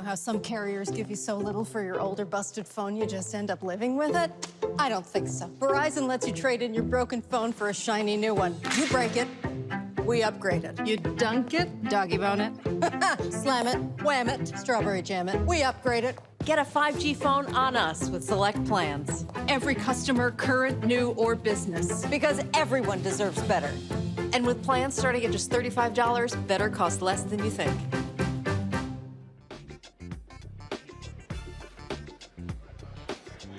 How some carriers give you so little for your older busted phone you just end up living with it? I don't think so. Verizon lets you trade in your broken phone for a shiny new one. You break it, we upgrade it. You dunk it, doggy bone it. Slam it, wham it, strawberry jam it, we upgrade it. Get a 5G phone on us with select plans. Every customer, current, new, or business. Because everyone deserves better. And with plans starting at just $35, better costs less than you think.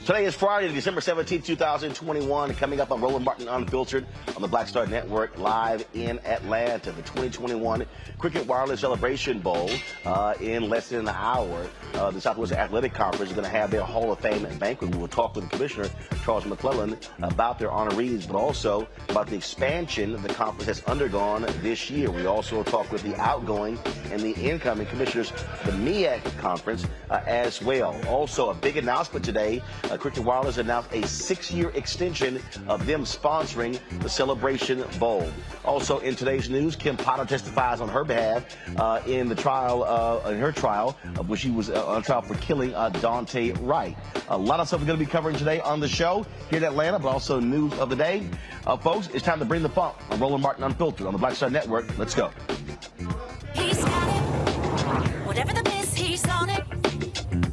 Today is Friday, December 17, 2021. Coming up on Roland Martin Unfiltered on the Black Star Network, live in Atlanta. The 2021 Cricket Wireless Celebration Bowl in less than an hour. The Southwest Athletic Conference is going to have their Hall of Fame banquet. We will talk with the Commissioner, Charles Mcclellan, about their honorees, but also about the expansion the conference has undergone this year. We also will talk with the outgoing and the incoming commissioners of the MEAC Conference as well. Also, a big announcement today. Cricket Wireless announced a 6-year extension of them sponsoring the Celebration Bowl. Also, in today's news, Kim Potter testifies on her behalf in her trial, where she was on trial for killing Daunte Wright. A lot of stuff we're going to be covering today on the show here in Atlanta, but also news of the day. Folks, it's time to bring the funk on Roland Martin Unfiltered on the Black Star Network. Let's go. He's got it. Whatever the miss, he's on it.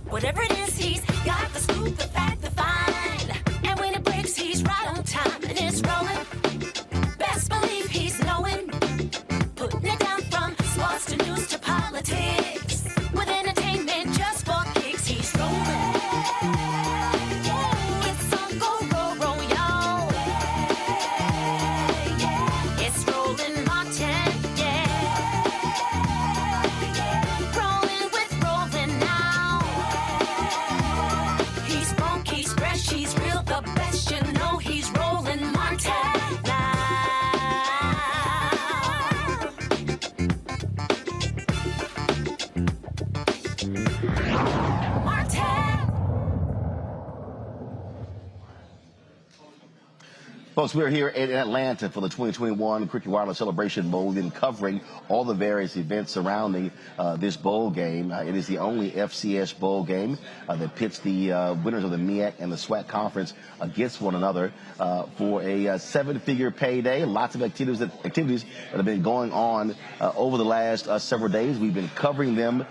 Whatever it is, he's got the scoop, the fact, the find. And when it breaks, he's right on time and it's rolling. Best believe he's knowing. Putting it down from sports to news to politics. With entertainment just for kicks, he's rolling. It's Uncle Roro, y'all. It's Roland Martin, rolling with Roland now. He's funky, he's fresh, he's real, the best, you know he's Roland Martin now. Folks, we're here in Atlanta for the 2021 Cricket Wireless Celebration Bowl. We've been covering all the various events surrounding this bowl game. It is the only FCS bowl game that pits the winners of the MEAC and the SWAC conference against one another for a 7-figure payday. Lots of activities that have been going on over the last several days. We've been covering them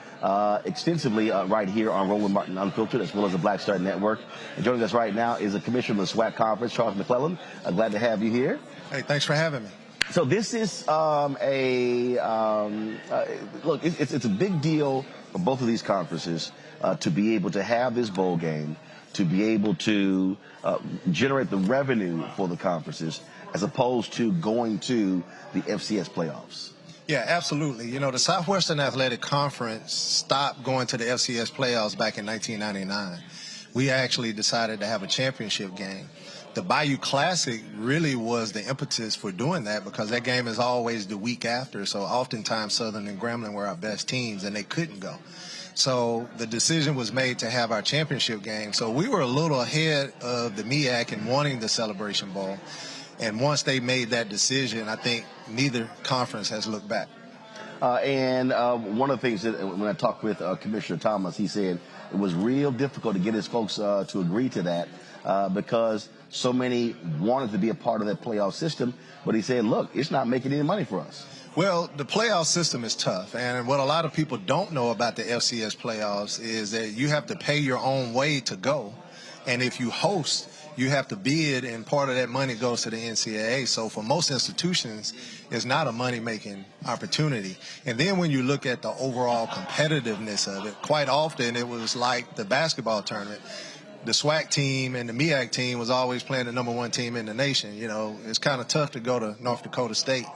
extensively right here on Roland Martin Unfiltered, as well as the Black Star Network. And joining us right now is the Commissioner of the SWAC Conference, Charles Mcclellan. Glad to have you here. Hey, thanks for having me. So this is look, it's a big deal for both of these conferences to be able to have this bowl game, to be able to generate the revenue for the conferences as opposed to going to the FCS playoffs? Yeah, absolutely. You know, the Southwestern Athletic Conference stopped going to the FCS playoffs back in 1999. We actually decided to have a championship game. The Bayou Classic really was the impetus for doing that because that game is always the week after. So oftentimes Southern and Grambling were our best teams, and they couldn't go. So the decision was made to have our championship game. So we were a little ahead of the MEAC in wanting the Celebration Bowl. And once they made that decision, I think neither conference has looked back. And one of the things that when I talked with Commissioner Thomas, he said it was real difficult to get his folks to agree to that because so many wanted to be a part of that playoff system. But he said, look, it's not making any money for us. Well, the playoff system is tough. And what a lot of people don't know about the FCS playoffs is that you have to pay your own way to go. And if you host, you have to bid, and part of that money goes to the NCAA. So for most institutions, it's not a money-making opportunity. And then when you look at the overall competitiveness of it, quite often it was like the basketball tournament. The SWAC team and the MEAC team was always playing the #1 team in the nation. You know, it's kind of tough to go to North Dakota State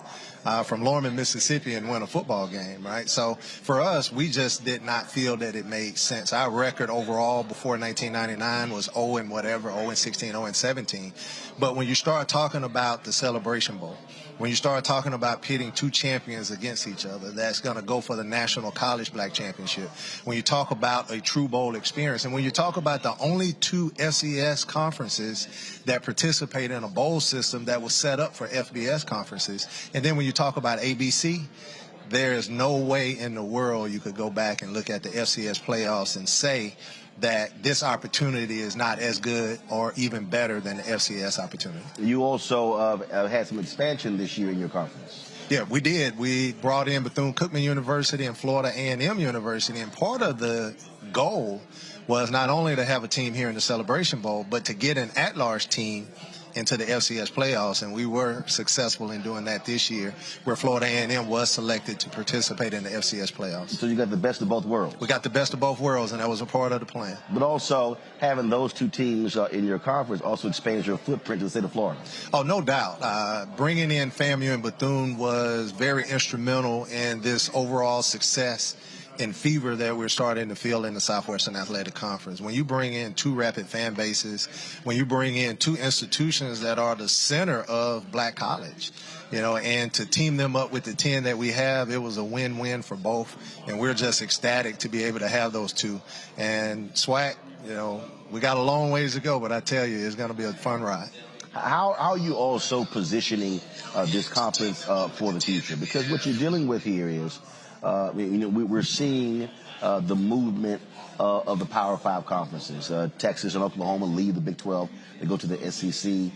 from Lorman, Mississippi, and win a football game, right? So for us, we just did not feel that it made sense. Our record overall before 1999 was 0-16, 0-17. But when you start talking about the Celebration Bowl, when you start talking about pitting two champions against each other, that's going to go for the National College Black Championship. When you talk about a true bowl experience, and when you talk about the only two FCS conferences that participate in a bowl system that was set up for FBS conferences, and then when you talk about ABC, there is no way in the world you could go back and look at the FCS playoffs and say that this opportunity is not as good or even better than the FCS opportunity. You also had some expansion this year in your conference. Yeah, we did. We brought in Bethune-Cookman University and Florida A&M University, and part of the goal was not only to have a team here in the Celebration Bowl, but to get an at-large team into the FCS playoffs, and we were successful in doing that this year, where Florida A&M was selected to participate in the FCS playoffs. So you got the best of both worlds. We got the best of both worlds, and that was a part of the plan. But also, having those two teams in your conference also expands your footprint to the state of Florida. Oh, no doubt. Bringing in FAMU and Bethune was very instrumental in this overall success and fever that we're starting to feel in the Southwestern Athletic Conference. When you bring in two rapid fan bases, when you bring in two institutions that are the center of black college, you know, and to team them up with the 10 that we have, it was a win-win for both. And we're just ecstatic to be able to have those two. And SWAC, you know, we got a long ways to go, but I tell you, it's going to be a fun ride. How are you also positioning this conference for the future? Because what you're dealing with here is, we're seeing the movement of the Power 5 conferences. Texas and Oklahoma leave the Big 12. They go to the SEC.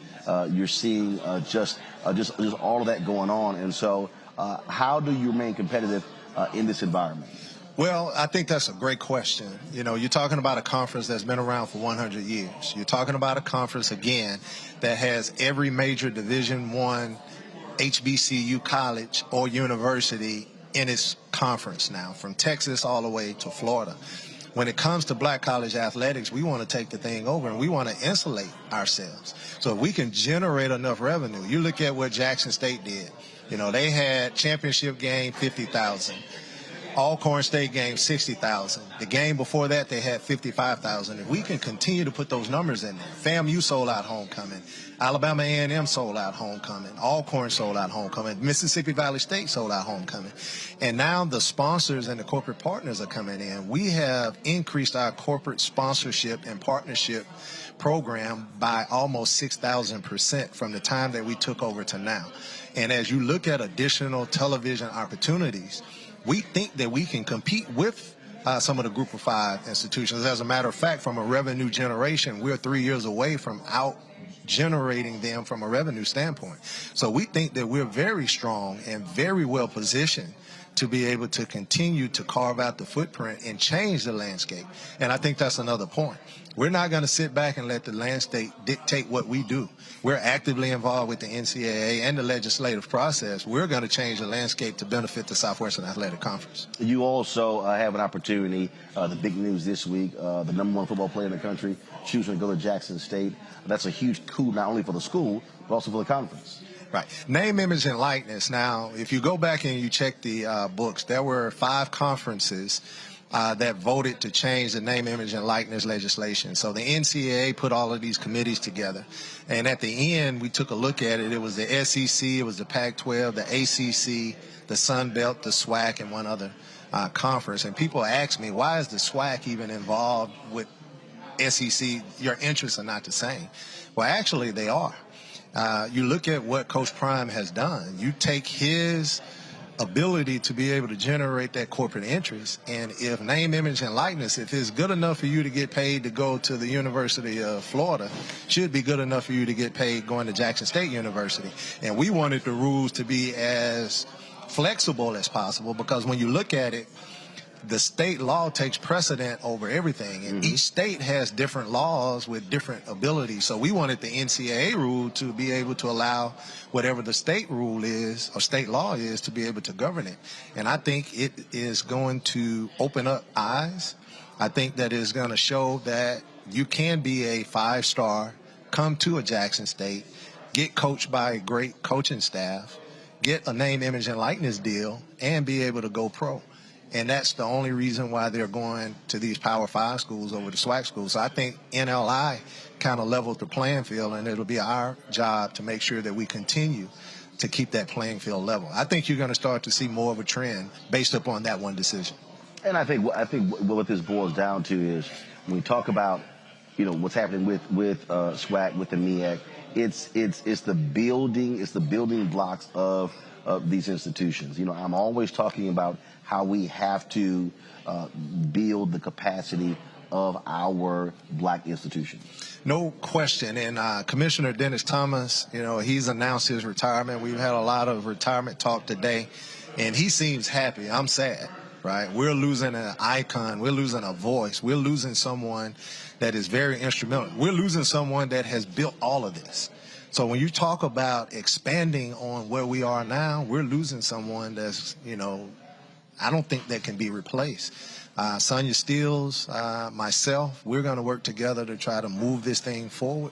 You're seeing just all of that going on. And so how do you remain competitive in this environment? Well, I think that's a great question. You know, you're talking about a conference that's been around for 100 years. You're talking about a conference, again, that has every major Division I HBCU college or university in its conference now, from Texas all the way to Florida. When it comes to black college athletics, we want to take the thing over and we want to insulate ourselves. So if we can generate enough revenue, you look at what Jackson State did. You know, they had championship game, 50,000. Alcorn State game, 60,000. The game before that, they had 55,000. If we can continue to put those numbers in there, FAMU sold out homecoming, Alabama A&M sold out homecoming, Alcorn sold out homecoming, Mississippi Valley State sold out homecoming. And now the sponsors and the corporate partners are coming in. We have increased our corporate sponsorship and partnership program by almost 6,000% from the time that we took over to now. And as you look at additional television opportunities, we think that we can compete with some of the Group of 5 institutions. As a matter of fact, from a revenue generation, we're 3 years away from out generating them from a revenue standpoint. So we think that we're very strong and very well positioned to be able to continue to carve out the footprint and change the landscape. And I think that's another point. We're not going to sit back and let the landscape dictate what we do. We're actively involved with the NCAA and the legislative process. We're going to change the landscape to benefit the Southwestern Athletic Conference. You also have an opportunity, the big news this week, the #1 football player in the country choosing to go to Jackson State. That's a huge coup not only for the school, but also for the conference. Right. Name, image, and likeness. Now, if you go back and you check the books, there were 5 conferences that voted to change the name, image, and likeness legislation. So the NCAA put all of these committees together. And at the end, we took a look at it. It was the SEC, it was the Pac-12, the ACC, the Sun Belt, the SWAC, and one other conference. And people ask me, why is the SWAC even involved with SEC? Your interests are not the same. Well, actually, they are. You look at what Coach Prime has done. You take his ability to be able to generate that corporate interest, and if name, image, and likeness, if it's good enough for you to get paid to go to the University of Florida, should be good enough for you to get paid going to Jackson State University. And we wanted the rules to be as flexible as possible, because when you look at it, the state law takes precedent over everything, and each state has different laws with different abilities. So we wanted the NCAA rule to be able to allow whatever the state rule is or state law is to be able to govern it. And I think it is going to open up eyes. I think that is going to show that you can be a 5-star, come to a Jackson State, get coached by a great coaching staff, get a name, image, and likeness deal, and be able to go pro. And that's the only reason why they're going to these Power 5 schools over the SWAC schools. So I think NLI kind of leveled the playing field, and it'll be our job to make sure that we continue to keep that playing field level. I think you're going to start to see more of a trend based upon that one decision. And I think what this boils down to is when we talk about, what's happening with SWAC, with the MEAC, it's the building blocks of these institutions. I'm always talking about how we have to build the capacity of our black institutions. No question. And Commissioner Dennis Thomas, he's announced his retirement. We've had a lot of retirement talk today, and he seems happy. I'm sad, right? We're losing an icon. We're losing a voice. We're losing someone that is very instrumental. We're losing someone that has built all of this. So when you talk about expanding on where we are now, we're losing someone that's, I don't think that can be replaced. Sonia Steele, myself, we're going to work together to try to move this thing forward.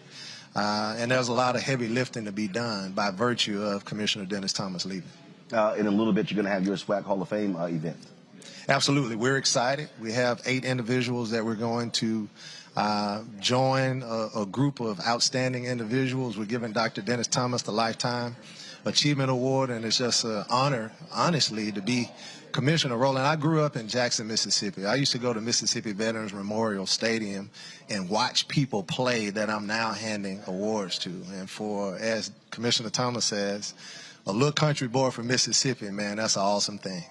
And there's a lot of heavy lifting to be done by virtue of Commissioner Dennis Thomas leaving. In a little bit, you're going to have your SWAC Hall of Fame event. Absolutely. We're excited. We have 8 individuals that we're going to join a group of outstanding individuals. We're giving Dr. Dennis Thomas the Lifetime Achievement Award, and it's just an honor, honestly, to be Commissioner Roland. I grew up in Jackson, Mississippi. I used to go to Mississippi Veterans Memorial Stadium and watch people play that I'm now handing awards to. And for, as Commissioner Thomas says, a little country boy from Mississippi, man, that's an awesome thing.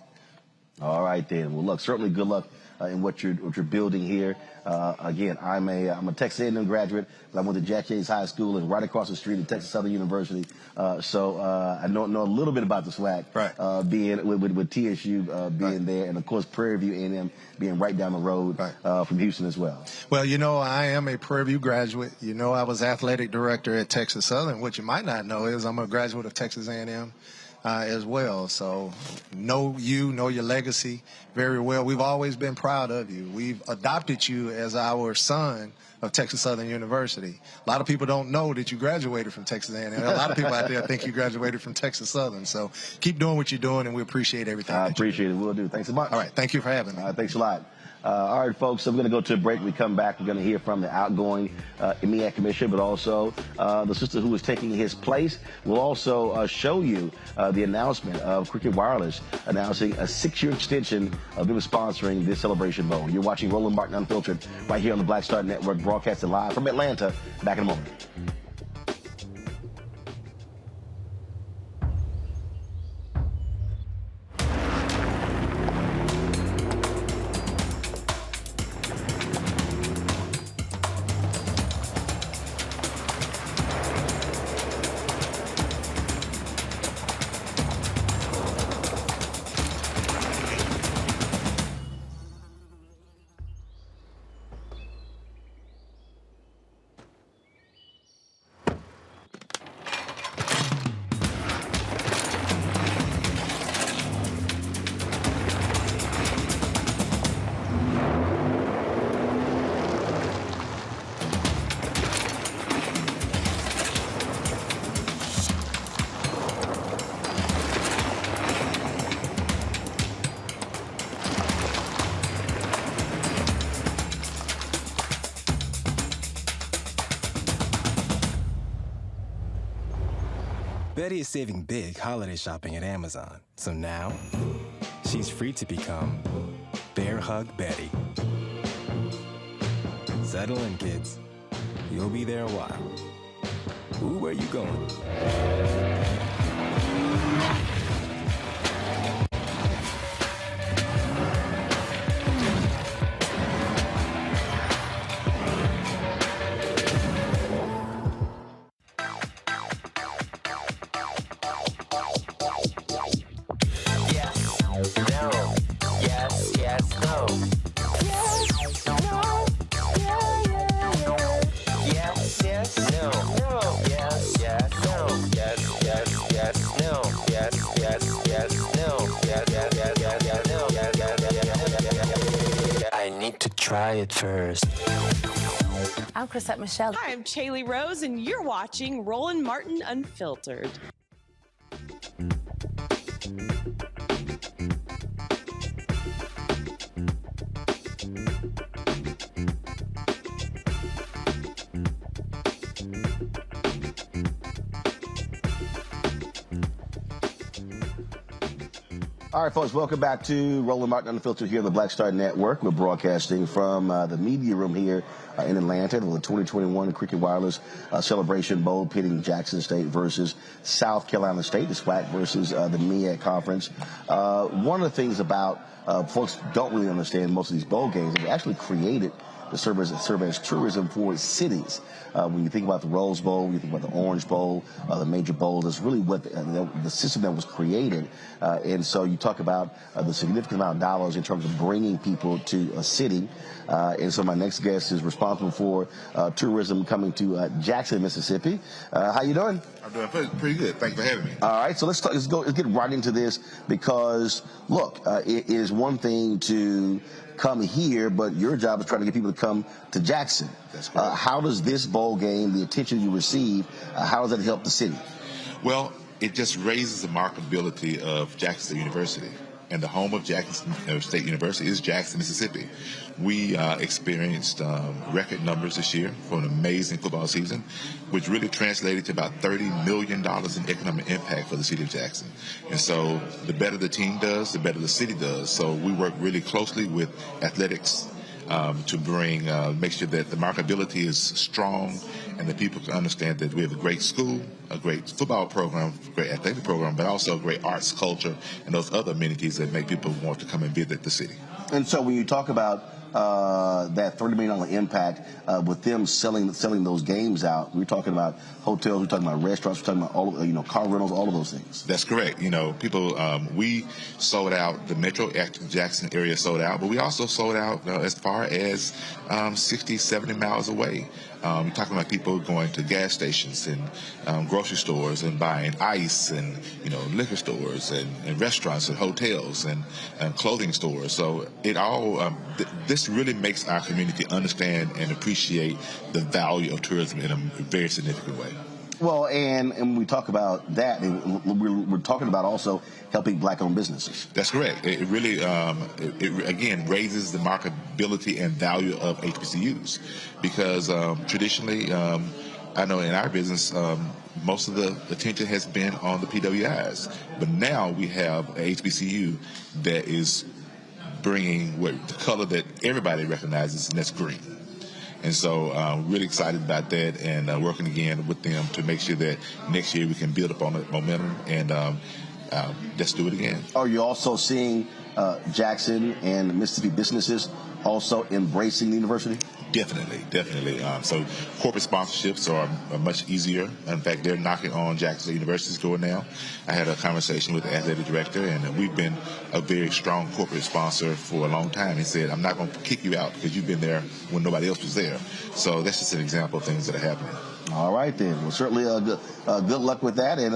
All right, then. Well, look, certainly good luck in what you're building here. Again, I'm a Texas A&M graduate, but I went to Jack Yates High School and right across the street at Texas Southern University. So I know a little bit about the SWAC, right. Being with TSU being right. there, and of course Prairie View A&M being right down the road right. From Houston as well. Well, I am a Prairie View graduate. I was athletic director at Texas Southern. What you might not know is I'm a graduate of Texas A&M. As well. So know your legacy very well. We've always been proud of you. We've adopted you as our son of Texas Southern University. A lot of people don't know that you graduated from Texas A&M. A lot of people out there think you graduated from Texas Southern. So keep doing what you're doing, and we appreciate everything. I appreciate it. We'll do. Thanks so much. All right. Thank you for having me. Thanks a lot. All right, folks, so we're going to go to a break. We come back, we're going to hear from the outgoing MEAC commissioner, but also the sister who is taking his place. We'll also show you the announcement of Cricket Wireless announcing a 6-year extension of them sponsoring this Celebration Bowl. You're watching Roland Martin Unfiltered right here on the Black Star Network, broadcasting live from Atlanta. Back in a moment. Betty is saving big holiday shopping at Amazon. So now, she's free to become Bear Hug Betty. Settle in, kids. You'll be there a while. Ooh, where you going? Try it first. I'm Chrisette Michelle. Hi, I'm Chaley Rose, and you're watching Roland Martin Unfiltered. All right, folks, welcome back to Roland Martin Unfiltered here on the Black Star Network. We're broadcasting from the media room here in Atlanta, the 2021 Cricket Wireless Celebration Bowl, pitting Jackson State versus South Carolina State, the SWAC versus the MEAC Conference. One of the things about folks don't really understand most of these bowl games, they were actually created to serve as tourism for cities. When you think about the Rose Bowl, when you think about the Orange Bowl, the major bowls, that's really what the system that was created. And so you talk about the significant amount of dollars in terms of bringing people to a city. And so my next guest is responsible for tourism coming to Jackson, Mississippi. How you doing? I'm doing pretty good. Thanks for having me. All right, so let's get right into this because, look, it is one thing to come here, but your job is trying to get people to come to Jackson. That's correct. How does this bowl game, the attention you receive, how does that help the city? Well, it just raises the marketability of Jackson University. And the home of Jackson State University is Jackson, Mississippi. We experienced record numbers this year for an amazing football season, which really translated to about $30 million in economic impact for the city of Jackson. And so the better the team does, the better the city does. So we work really closely with athletics to make sure that the marketability is strong and that people can understand that we have a great school, a great football program, great athletic program, but also great arts, culture, and those other amenities that make people want to come and visit the city. And so when you talk about that $30 million impact with them selling those games out, we're talking about hotels, we're talking about restaurants, we're talking about all of, car rentals, all of those things. That's correct. People, we sold out, the Metro Jackson area sold out, but we also sold out as far as 60, 70 miles away. We're talking about people going to gas stations and grocery stores and buying ice and, liquor stores and restaurants and hotels and clothing stores. So it all, this really makes our community understand and appreciate the value of tourism in a very significant way. Well, and when we talk about that, we're talking about also helping black-owned businesses. That's correct. It really, it again, raises the marketability and value of HBCUs because traditionally, I know in our business, most of the attention has been on the PWIs. But now we have a HBCU that is bringing the color that everybody recognizes, and that's green. And so really excited about that and working again with them to make sure that next year we can build up on the momentum and let's do it again. Are you also seeing Jackson and Mississippi businesses also embracing the university? Definitely. So corporate sponsorships are much easier. In fact, they're knocking on Jackson University's door now. I had a conversation with the athletic director, and we've been a very strong corporate sponsor for a long time. He said, I'm not going to kick you out because you've been there when nobody else was there. So that's just an example of things that are happening. All right, then. Well, certainly good luck with that. And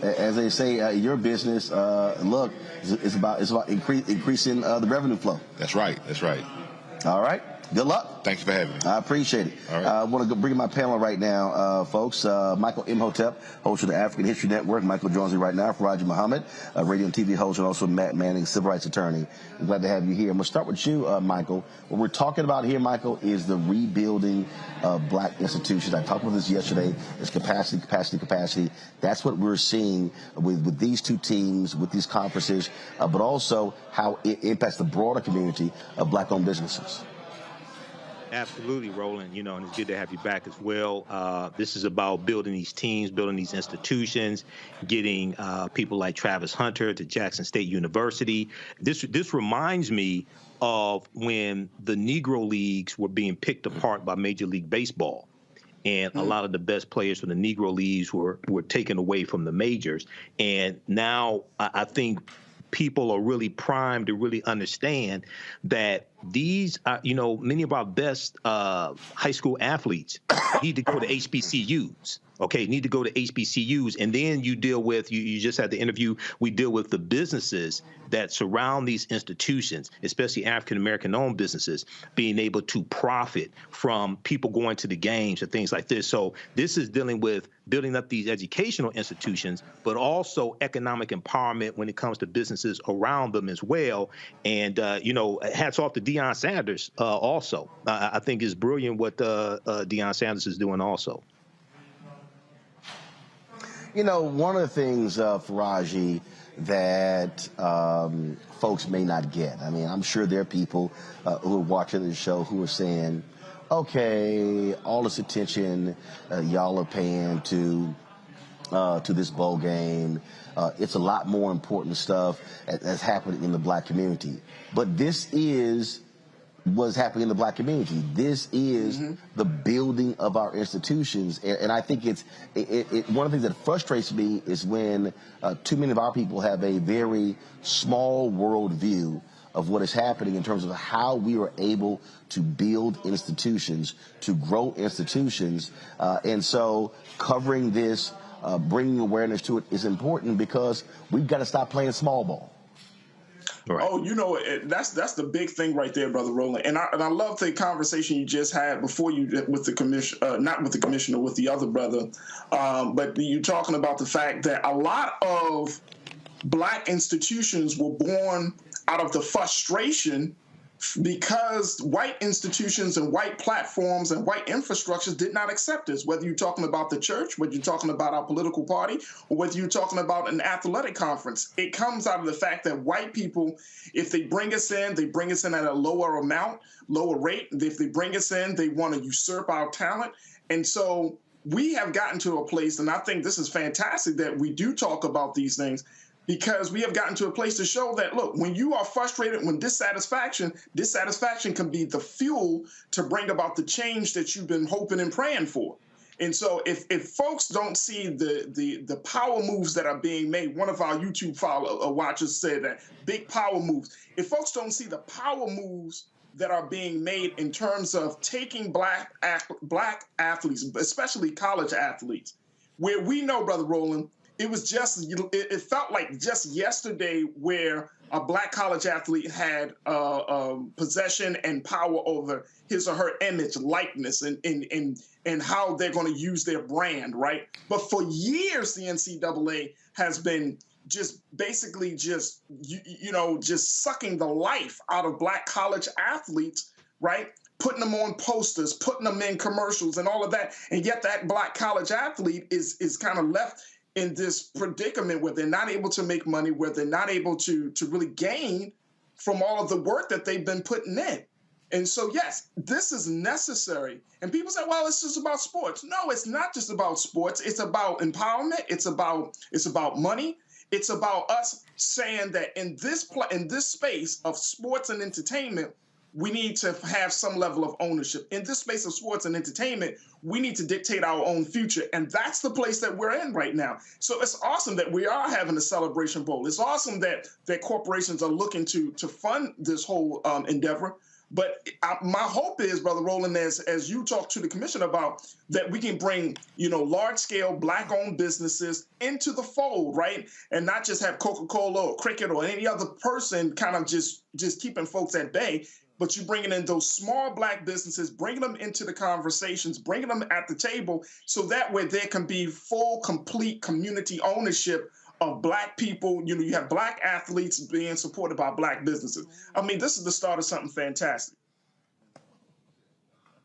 as they say, your business, look, it's about increasing the revenue flow. That's right. All right. Good luck. Thank you for having me. I appreciate it. All right. I want to bring my panel right now, folks. Michael M. Hotep, host of the African History Network. Michael joins me right now. Faraji Muhammad, radio and TV host, and also Matt Manning, civil rights attorney. I'm glad to have you here. I'm going to start with you, Michael. What we're talking about here, Michael, is the rebuilding of black institutions. I talked about this yesterday. It's capacity. That's what we're seeing with these two teams, with these conferences, but also how it impacts the broader community of black-owned businesses. Absolutely, Roland. And it's good to have you back as well. This is about building these teams, building these institutions, getting people like Travis Hunter to Jackson State University. This reminds me of when the Negro Leagues were being picked apart by Major League Baseball. And a lot of the best players from the Negro Leagues were taken away from the majors. And now I think people are really primed to really understand that these, many of our best high school athletes need to go to HBCUs. Okay, need to go to HBCUs, and then you deal with, you just had the interview, we deal with the businesses that surround these institutions, especially African-American owned businesses, being able to profit from people going to the games and things like this. So this is dealing with building up these educational institutions, but also economic empowerment when it comes to businesses around them as well. And, hats off to Deion Sanders also. I think it's brilliant what Deion Sanders is doing also. One of the things, Faraji, that folks may not get. I mean, I'm sure there are people who are watching the show who are saying, okay, all this attention y'all are paying to this bowl game, it's a lot more important stuff that's happening in the black community. But this is what's happening in the black community. This is the building of our institutions. And I think it's one of the things that frustrates me is when too many of our people have a very small world view of what is happening in terms of how we are able to build institutions, to grow institutions. And so covering this, bringing awareness to it is important because we've got to stop playing small ball. Right. Oh, that's the big thing right there, Brother Roland. And I love the conversation you just had before you with the commission, not with the commissioner, with the other brother. But you talking about the fact that a lot of black institutions were born out of the frustration because white institutions and white platforms and white infrastructures did not accept us, whether you're talking about the church, whether you're talking about our political party, or whether you're talking about an athletic conference. It comes out of the fact that white people, if they bring us in, they bring us in at a lower amount, lower rate. If they bring us in, they want to usurp our talent. And so we have gotten to a place, and I think this is fantastic that we do talk about these things, because we have gotten to a place to show that, look, when you are frustrated, when dissatisfaction can be the fuel to bring about the change that you've been hoping and praying for. And so if folks don't see the power moves that are being made, one of our YouTube watchers said that, big power moves. If folks don't see the power moves that are being made in terms of taking black athletes, especially college athletes, where we know, Brother Roland, it felt like just yesterday where a black college athlete had possession and power over his or her image, likeness, and how they're going to use their brand, right? But for years, the NCAA has been just basically just sucking the life out of black college athletes, right? Putting them on posters, putting them in commercials and all of that. And yet that black college athlete is kind of left in this predicament where they're not able to make money, where they're not able to really gain from all of the work that they've been putting in. And so, yes, this is necessary. And people say, well, it's just about sports. No, it's not just about sports. It's about empowerment. It's about money. It's about us saying that in this space of sports and entertainment, we need to have some level of ownership. In this space of sports and entertainment, we need to dictate our own future. And that's the place that we're in right now. So it's awesome that we are having a celebration bowl. It's awesome that corporations are looking to fund this whole endeavor. But my hope is, Brother Roland, as you talk to the commission about, that we can bring, large-scale black-owned businesses into the fold, right? And not just have Coca-Cola or Cricket or any other person kind of just keeping folks at bay, but you're bringing in those small Black businesses, bringing them into the conversations, bringing them at the table, so that way there can be full, complete community ownership of Black people. You know, you have Black athletes being supported by Black businesses. I mean, this is the start of something fantastic.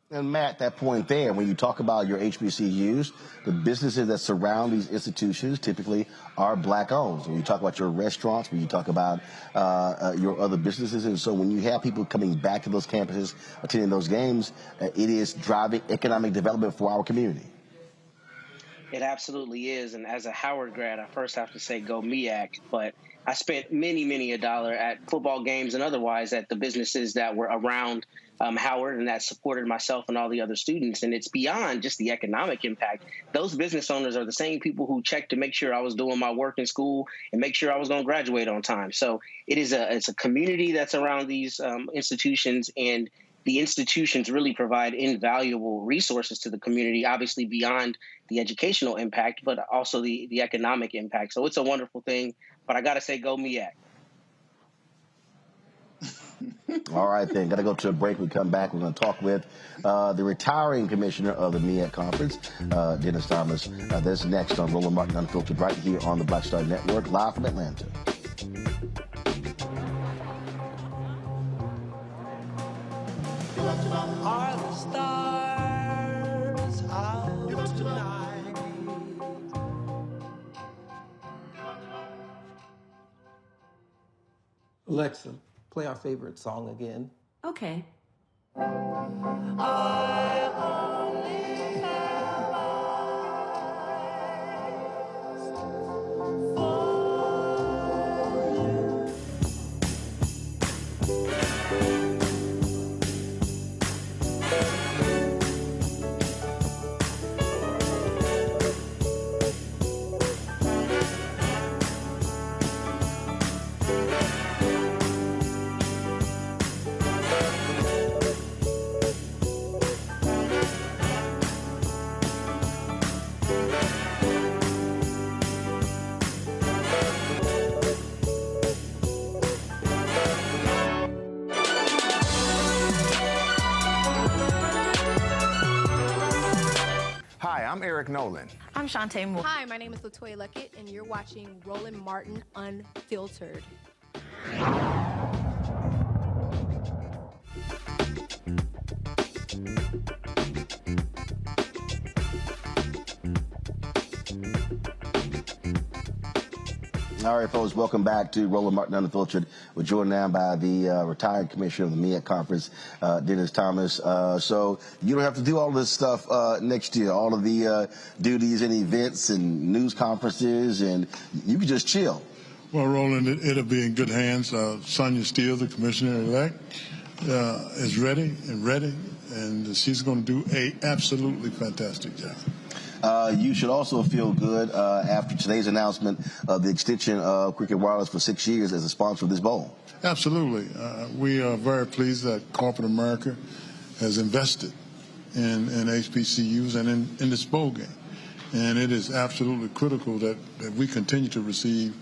And Matt, that point there, when you talk about your HBCUs, the businesses that surround these institutions typically are Black owned. When you talk about your restaurants, when you talk about your other businesses, and so when you have people coming back to those campuses, attending those games, it is driving economic development for our community. It absolutely is. And as a Howard grad, I first have to say go MEAC, but I spent many a dollar at football games and otherwise at the businesses that were around Howard and that supported myself and all the other students. And it's beyond just the economic impact. Those business owners are the same people who checked to make sure I was doing my work in school and make sure I was going to graduate on time. So it's a community that's around these institutions, and the institutions really provide invaluable resources to the community, obviously beyond the educational impact, but also the economic impact. So it's a wonderful thing, but I got to say, go MEAC. All right, then. Got to go to a break. We come back. We're going to talk with the retiring commissioner of the MEAC Conference, Dennis Thomas. That's next on Roland Martin Unfiltered, right here on the Black Star Network, live from Atlanta. Are the stars out tonight? Alexa, play our favorite song again. Okay. I only have eyes for I'm Eric Nolan. I'm Shantae Moore. Hi, my name is LaToya Luckett, and you're watching Roland Martin Unfiltered. All right, folks, welcome back to Roland Martin Unfiltered. We're joined now by the retired commissioner of the MEAC Conference, Dennis Thomas. So you don't have to do all this stuff next year, all of the duties and events and news conferences, and you can just chill. Well, Roland, it'll be in good hands. Sonia Steele, the commissioner-elect, is ready, and she's going to do an absolutely fantastic job. You should also feel good after today's announcement of the extension of Cricket Wireless for 6 years as a sponsor of this bowl. Absolutely. We are very pleased that corporate America has invested in HBCUs and in this bowl game. And it is absolutely critical that we continue to receive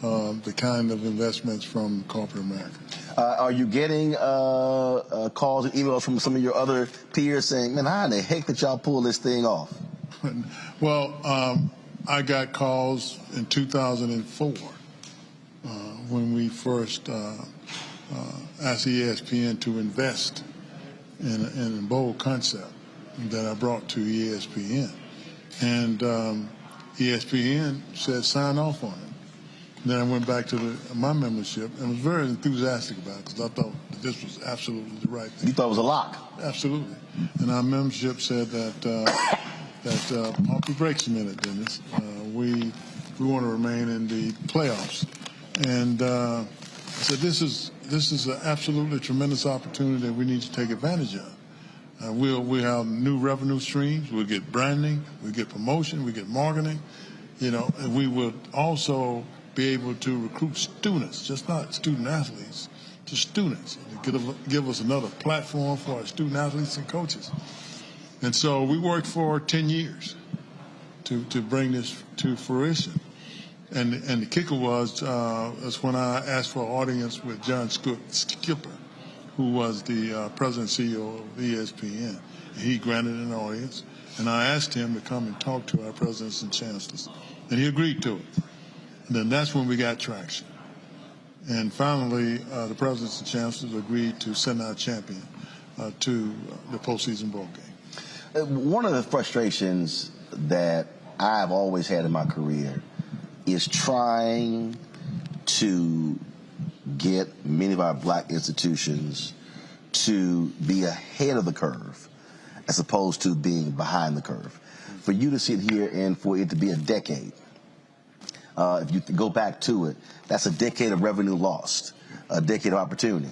the kind of investments from corporate America. Are you getting calls and emails from some of your other peers saying, man, how in the heck did y'all pull this thing off? Well, I got calls in 2004 when we first asked ESPN to invest in a bowl concept that I brought to ESPN. And ESPN said sign off on it. Then I went back to my membership and was very enthusiastic about it because I thought that this was absolutely the right thing. You thought it was a lock? Absolutely. And our membership said that pump the brakes a minute, Dennis. We want to remain in the playoffs. And I said this is an absolutely tremendous opportunity that we need to take advantage of. We'll have new revenue streams. We'll get branding. We'll get promotion. We get marketing. And we will also be able to recruit students, just not student athletes, to students. Give us another platform for our student athletes and coaches. And so we worked for 10 years to bring this to fruition. And the kicker was when I asked for an audience with John Skipper, who was the president and CEO of ESPN. He granted an audience, and I asked him to come and talk to our presidents and chancellors, and he agreed to it. And then that's when we got traction. And finally, the presidents and chancellors agreed to send our champion to the postseason bowl game. One of the frustrations that I've always had in my career is trying to get many of our black institutions to be ahead of the curve as opposed to being behind the curve. For you to sit here and for it to be a decade, if you go back to it, that's a decade of revenue lost, a decade of opportunity.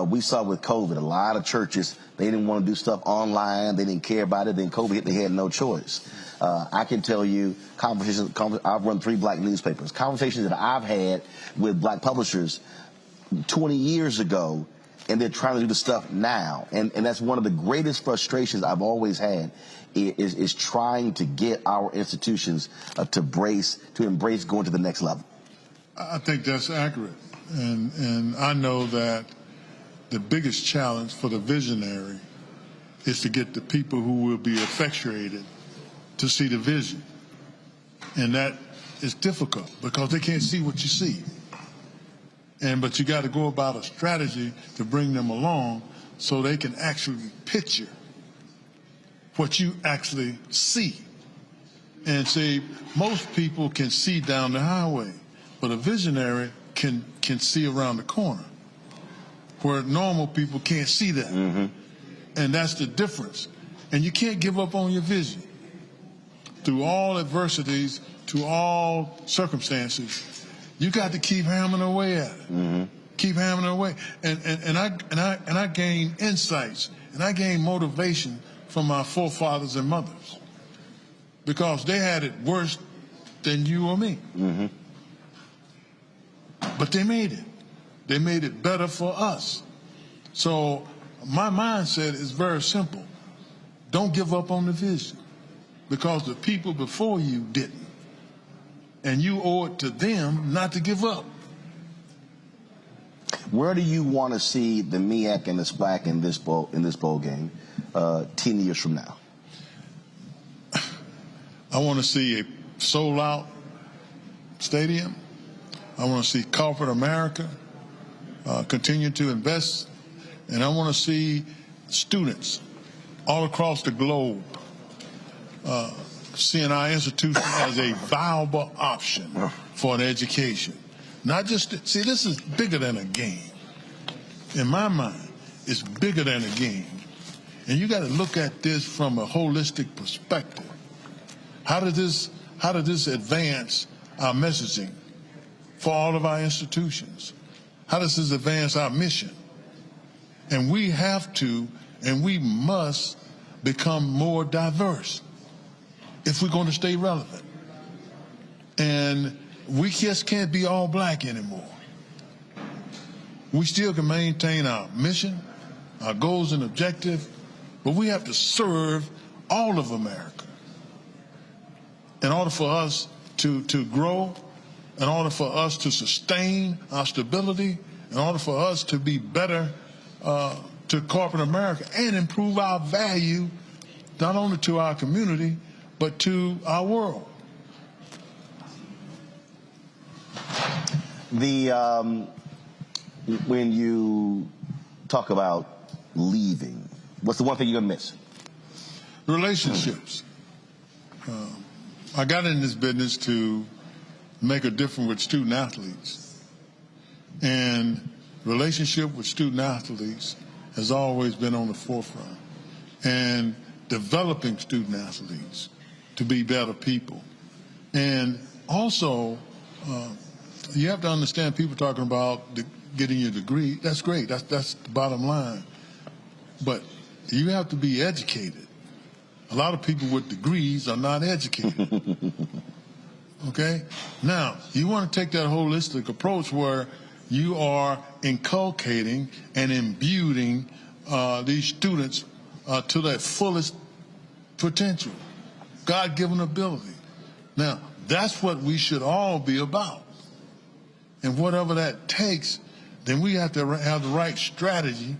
We saw with COVID, a lot of churches, they didn't want to do stuff online. They didn't care about it. Then COVID hit, they had no choice. I can tell you, I've run 3 black newspapers. Conversations that I've had with black publishers 20 years ago, and they're trying to do the stuff now. And that's one of the greatest frustrations I've always had is trying to get our institutions to embrace going to the next level. I think that's accurate. And I know that the biggest challenge for the visionary is to get the people who will be effectuated to see the vision. And that is difficult because they can't see what you see. But you got to go about a strategy to bring them along so they can actually picture what you actually see. And see, most people can see down the highway, but a visionary can see around the corner, where normal people can't see that. Mm-hmm. And that's the difference. And you can't give up on your vision. Through all adversities, to all circumstances, you got to keep hammering away at it. Mm-hmm. Keep hammering away. And I gain insights, and I gain motivation from my forefathers and mothers, because they had it worse than you or me. Mm-hmm. But they made it. They made it better for us. So my mindset is very simple. Don't give up on the vision, because the people before you didn't. And you owe it to them not to give up. Where do you want to see the MEAC and the SWAC in this bowl game 10 years from now? I want to see a sold-out stadium. I want to see corporate America continue to invest. And I want to see students all across the globe seeing our institution as a viable option for an education. Not just, see, this is bigger than a game. In my mind, it's bigger than a game. And you got to look at this from a holistic perspective. How did this advance our messaging for all of our institutions? How does this advance our mission? And we have to, and we must become more diverse if we're going to stay relevant. And we just can't be all black anymore. We still can maintain our mission, our goals and objectives, but we have to serve all of America in order for us to grow, in order for us to sustain our stability, in order for us to be better to corporate America and improve our value not only to our community, but to our world. When you talk about leaving, what's the one thing you're going to miss? Relationships. I got in this business to make a difference with student athletes. And relationship with student athletes has always been on the forefront. And developing student athletes to be better people. And also, you have to understand, people talking about getting your degree. That's great. That's the bottom line. But you have to be educated. A lot of people with degrees are not educated. Okay? Now, you want to take that holistic approach where you are inculcating and imbuing these students to their fullest potential, God-given ability. Now, that's what we should all be about. And whatever that takes, then we have to have the right strategy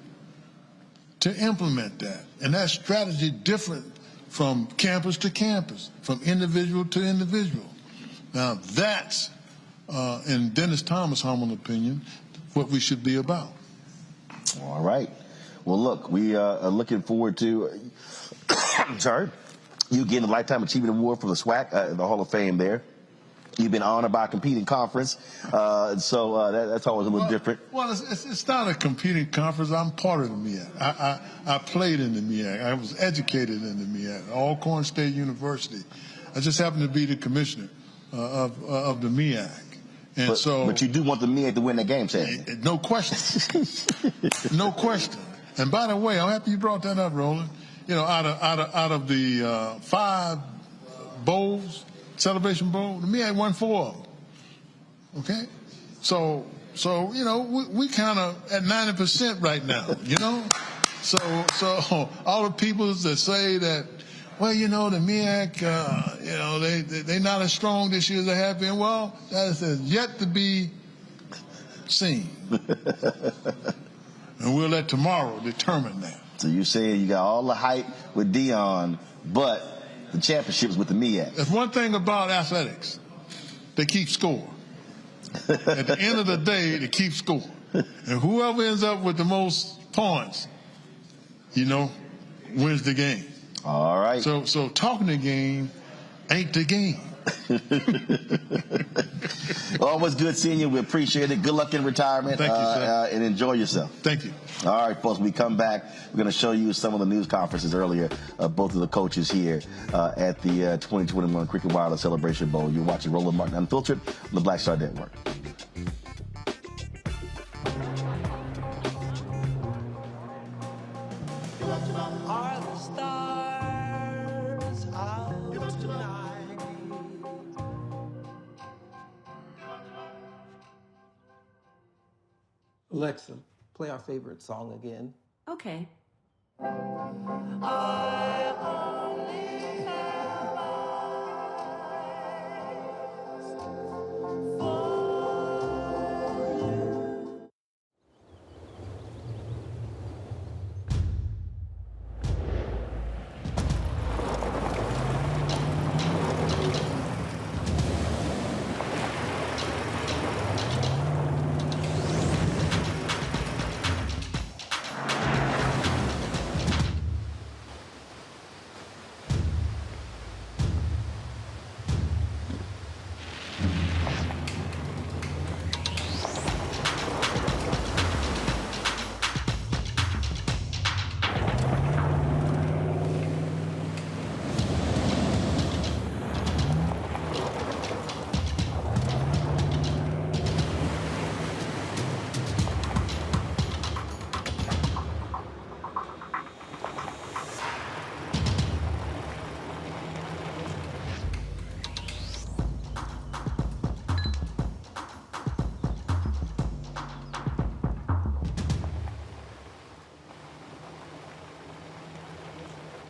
to implement that. And that strategy different from campus to campus, from individual to individual. Now that's, in Dennis Thomas' humble opinion, what we should be about. All right. Well, look, we are looking forward to, sorry, you getting the Lifetime Achievement Award from the SWAC, the Hall of Fame there. You've been honored by a competing conference, so that's always a little different. Well, it's not a competing conference. I'm part of the MEAC. I played in the MEAC. I was educated in the MEAC, Alcorn State University. I just happen to be the commissioner of the MEAC. And but you do want the MEAC to win that game, Sam. No question. No question. And by the way, I'm happy you brought that up, Roland. You know, out of the 5 bowls, Celebration Bowl, the MEAC won 4 of them. Okay? So you know, we kind of at 90% right now, you know? So all the people that say that, well, you know, the MEAC, you know, they're not as strong this year as they have been. Well, that is yet to be seen. And we'll let tomorrow determine that. So you're saying you got all the hype with Deion, but the championship's with the MEAC. There's one thing about athletics. They keep score. At the end of the day, they keep score. And whoever ends up with the most points, you know, wins the game. All right. So talking the game ain't the game. Always good seeing you. We appreciate it. Good luck in retirement. Thank you, sir. And enjoy yourself. Thank you. All right, folks, when we come back, we're going to show you some of the news conferences earlier, both of the coaches here at the 2021 Cricket Wireless Celebration Bowl. You're watching Roland Martin Unfiltered on the Black Star Network. Are the stars out tonight? Alexa, play our favorite song again. Okay. I only have eyes for you.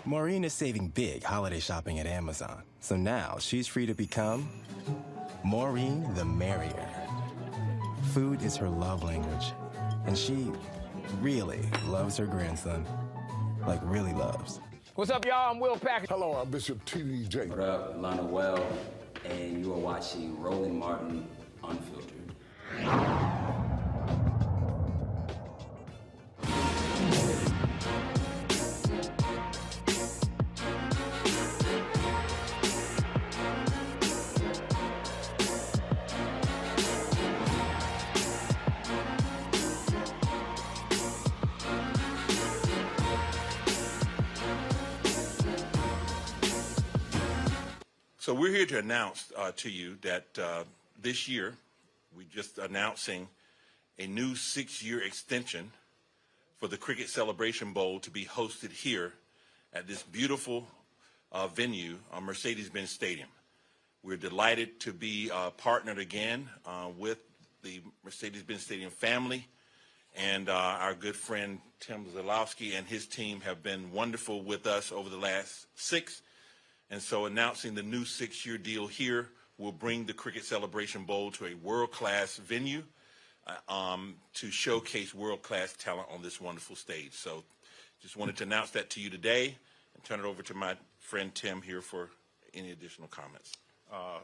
Maureen is saving big holiday shopping at Amazon, so now she's free to become Maureen the Merrier. Food is her love language, and she really loves her grandson. Like, really loves. What's up, y'all? I'm Will Packer. Hello, I'm Bishop T.D.J. What up, Lana Well, and you are watching Roland Martin Unfiltered. So we're here to announce to you that this year, we're just announcing a new 6-year extension for the Cricket Celebration Bowl to be hosted here at this beautiful venue, Mercedes-Benz Stadium. We're delighted to be partnered again with the Mercedes-Benz Stadium family, and our good friend Tim Zalowski and his team have been wonderful with us over the last 6. And so announcing the new 6-year deal here will bring the Cricket Celebration Bowl to a world-class venue to showcase world-class talent on this wonderful stage. So Just wanted to announce that to you today and turn it over to my friend Tim here for any additional comments.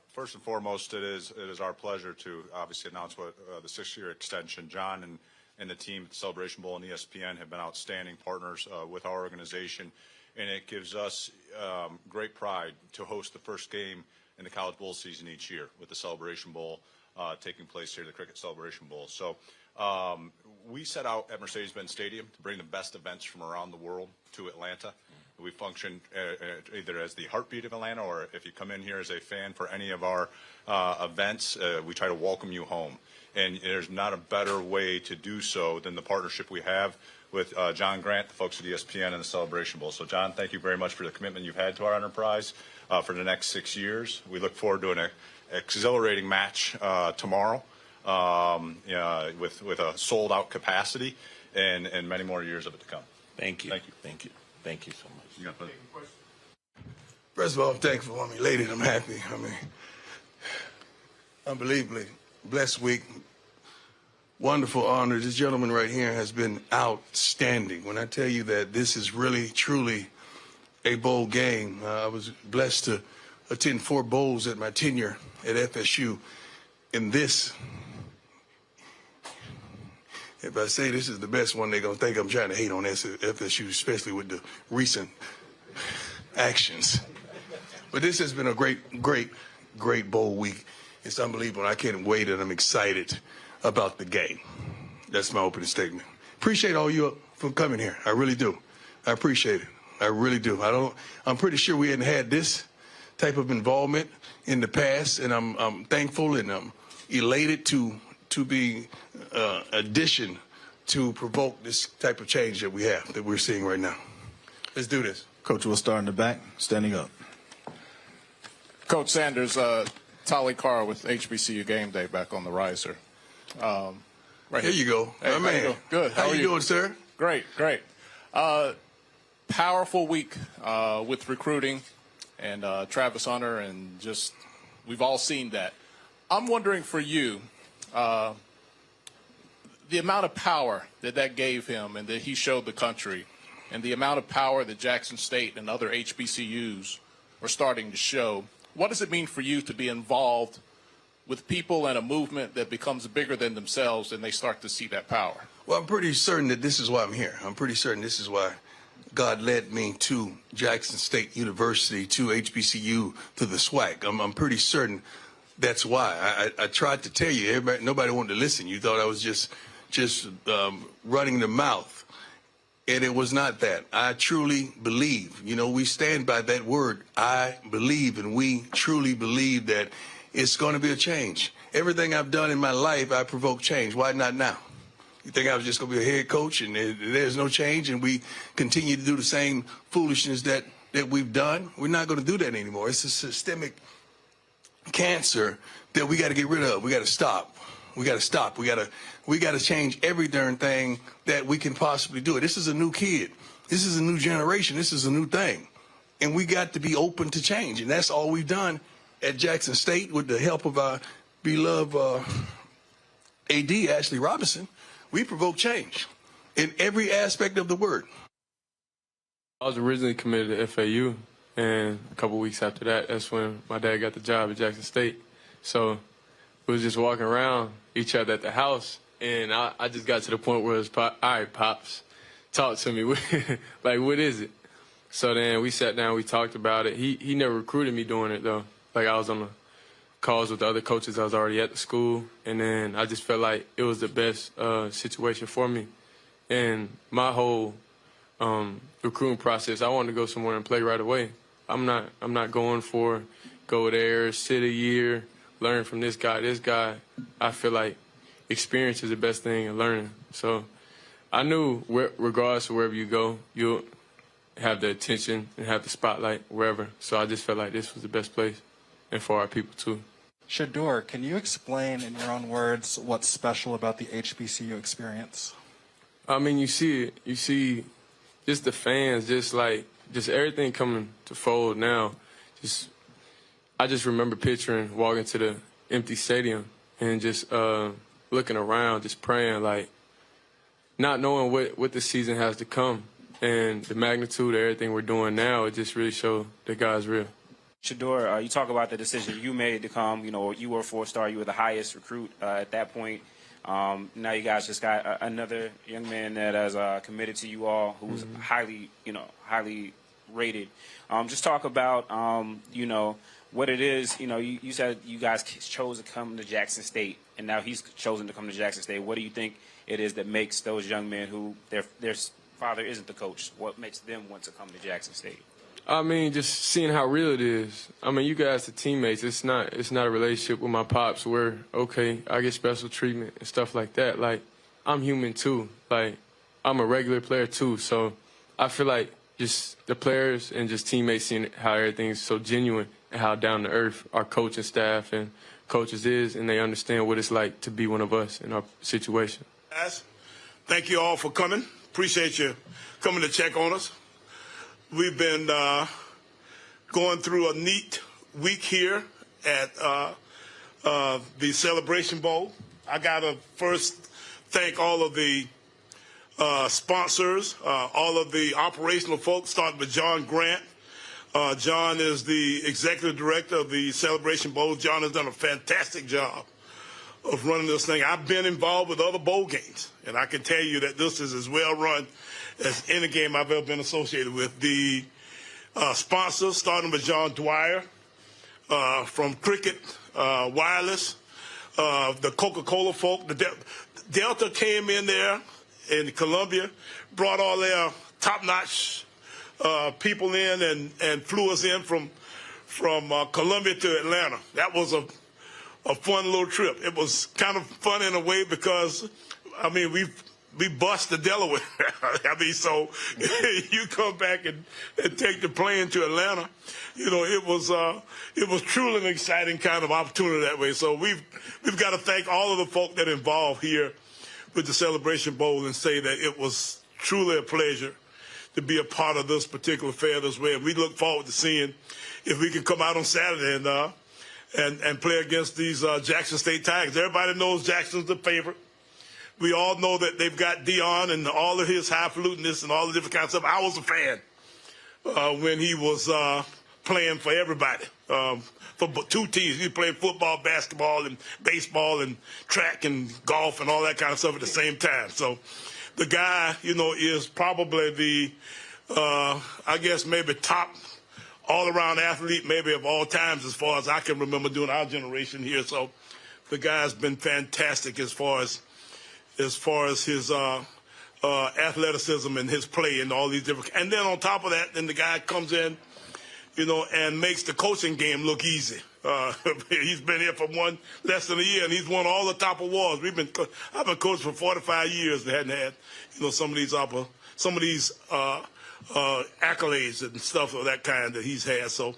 First and foremost, it is our pleasure to obviously announce what the 6-year extension. John and the team at the Celebration Bowl and ESPN have been outstanding partners with our organization, and it gives us great pride to host the first game in the college bowl season each year with the Celebration Bowl taking place here, the Cricket Celebration Bowl. So we set out at Mercedes-Benz Stadium to bring the best events from around the world to Atlanta. We function either as the heartbeat of Atlanta, or if you come in here as a fan for any of our events, we try to welcome you home. And there's not a better way to do so than the partnership we have with John Grant, the folks at ESPN, and the Celebration Bowl. So, John, thank you very much for the commitment you've had to our enterprise for the next 6 years. We look forward to an exhilarating match tomorrow with a sold-out capacity and many more years of it to come. Thank you. Thank you. Thank you. Thank you so much. First of all, I'm thankful. I'm elated. I'm happy. Unbelievably blessed week. Wonderful honor. This gentleman right here has been outstanding. When I tell you that this is really, truly a bowl game, I was blessed to attend 4 bowls at my tenure at FSU. And this, if I say this is the best one, they're going to think I'm trying to hate on FSU, especially with the recent actions. But this has been a great bowl week. It's unbelievable. I can't wait, and I'm excited about the game. That's my opening statement. Appreciate all you for coming here. I really do. I appreciate it. I really do. I'm pretty sure we hadn't had this type of involvement in the past, and I'm thankful and I'm elated to be addition to provoke this type of change that we're seeing right now. Let's do this. Coach, we'll start in the back, standing up. Coach Sanders, Tolly Carr with HBCU Game Day back on the riser. Right here you go. Hey, my man. Good. How you doing, sir? Great. Powerful week with recruiting and Travis Hunter, and just we've all seen that. I'm wondering for you, the amount of power that gave him and that he showed the country, and the amount of power that Jackson State and other HBCUs are starting to show. What does it mean for you to be involved with people and a movement that becomes bigger than themselves and they start to see that power? Well, I'm pretty certain that this is why I'm here. I'm pretty certain this is why God led me to Jackson State University, to HBCU, to the SWAC. I'm pretty certain that's why. I tried to tell you, nobody wanted to listen. You thought I was just running the mouth. And it was not that. I truly believe. We stand by that word, I believe, and we truly believe that it's going to be a change. Everything I've done in my life, I provoke change. Why not now? You think I was just going to be a head coach and there's no change and we continue to do the same foolishness that we've done? We're not going to do that anymore. It's a systemic cancer that we got to get rid of. We got to stop. We got to stop. We got to change every darn thing that we can possibly do. This is a new kid. This is a new generation. This is a new thing. And we got to be open to change. And that's all we've done at Jackson State with the help of our beloved AD, Ashley Robinson. We provoke change in every aspect of the word. I was originally committed to FAU, and a couple weeks after that, that's when my dad got the job at Jackson State. So we was just walking around each other at the house, and I just got to the point where it was, all right, Pops, talk to me. Like, what is it? So then we sat down, we talked about it. He never recruited me doing it, though. Like, I was on the calls with the other coaches. I was already at the school, and then I just felt like it was the best situation for me. And my whole recruiting process, I wanted to go somewhere and play right away. I'm not going for go there, sit a year, learn from this guy. I feel like experience is the best thing in learning. So I knew regardless of wherever you go, you'll have the attention and have the spotlight wherever. So I just felt like this was the best place, and for our people too. Shedeur, can you explain in your own words what's special about the HBCU experience? I mean, you see it. You see just the fans, just everything coming to fold now. I just remember picturing walking to the empty stadium and just looking around, just praying, like not knowing what the season has to come. and the magnitude of everything we're doing now, it just really showed that God's real. Shedeur, you talk about the decision you made to come. You know, you were a 4-star. You were the highest recruit at that point. Now you guys just got another young man that has committed to you all, who's highly rated. Just talk about, what it is. You said you guys chose to come to Jackson State, and now he's chosen to come to Jackson State. What do you think it is that makes those young men who their father isn't the coach? What makes them want to come to Jackson State? I mean, just seeing how real it is. I mean, you guys are teammates. It's not a relationship with my pops where, okay, I get special treatment and stuff like that. Like, I'm human too. Like, I'm a regular player too. So I feel like just the players and just teammates seeing how everything's so genuine and how down to earth our coaching staff and coaches is, and they understand what it's like to be one of us in our situation. Guys, thank you all for coming. Appreciate you coming to check on us. We've been going through a neat week here at the Celebration Bowl. I got to first thank all of the sponsors, all of the operational folks, starting with John Grant. John is the executive director of the Celebration Bowl. John has done a fantastic job of running this thing. I've been involved with other bowl games, and I can tell you that this is as well run as any game I've ever been associated with. The sponsors, starting with John Dwyer from Cricket Wireless, the Coca-Cola folk, the Delta came in there in Columbia, brought all their top-notch people in and flew us in from Columbia to Atlanta. That was a fun little trip. It was kind of fun in a way because, I mean, we bust to Delaware. I mean, so you come back and take the plane to Atlanta. It was truly an exciting kind of opportunity that way. So we've got to thank all of the folk that are involved here with the Celebration Bowl and say that it was truly a pleasure to be a part of this particular fair this way. And we look forward to seeing if we can come out on Saturday and play against these Jackson State Tigers. Everybody knows Jackson's the favorite. We all know that they've got Deion and all of his highfalutinous and all the different kinds of stuff. I was a fan when he was playing for everybody, for two teams. He was playing football, basketball, and baseball, and track and golf and all that kind of stuff at the same time. So the guy, is probably the, I guess maybe top all-around athlete maybe of all times as far as I can remember doing our generation here. So the guy's been fantastic as far as his athleticism and his play and all these different. And then on top of that, then the guy comes in, and makes the coaching game look easy. He's been here for less than a year, and he's won all the top awards. I've been coaching for 45 years. They hadn't had, some of these accolades and stuff of that kind that he's had. So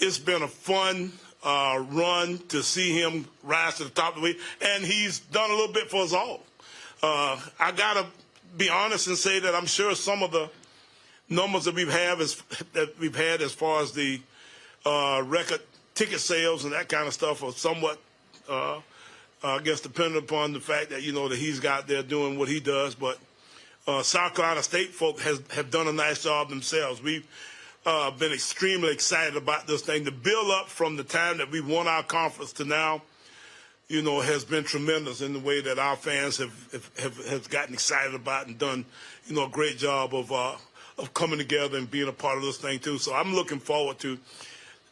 it's been a fun run to see him rise to the top of the league, and he's done a little bit for us all. I gotta be honest and say that I'm sure some of the numbers that we've had as far as the record ticket sales and that kind of stuff are somewhat, I guess, dependent upon the fact that that he's got there doing what he does. But South Carolina State folk have done a nice job themselves. We've been extremely excited about this thing. The build up from the time that we won our conference to now, has been tremendous in the way that our fans have gotten excited about and done, a great job of coming together and being a part of this thing too. So I'm looking forward to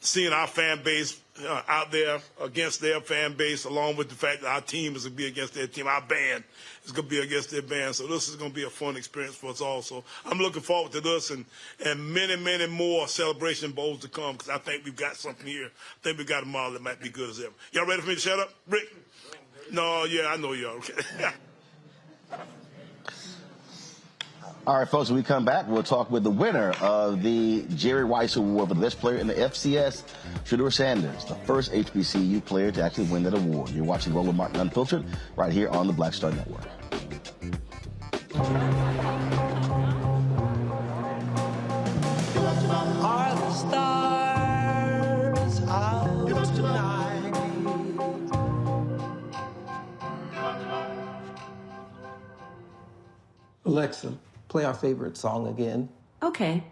seeing our fan base out there against their fan base, along with the fact that our team is going to be against their team. Our band is going to be against their band. So this is going to be a fun experience for us all. So I'm looking forward to this and many, many more Celebration Bowls to come, because I think we've got something here. I think we've got a model that might be good as ever. Y'all ready for me to shut up? Rick? No, yeah, I know y'all. Okay. All right, folks, when we come back, we'll talk with the winner of the Jerry Rice Award for the best player in the FCS, Deion Sanders, the first HBCU player to actually win that award. You're watching Roland Martin Unfiltered right here on the Black Star Network. Are the stars out tonight? Alexa, play our favorite song again. Okay.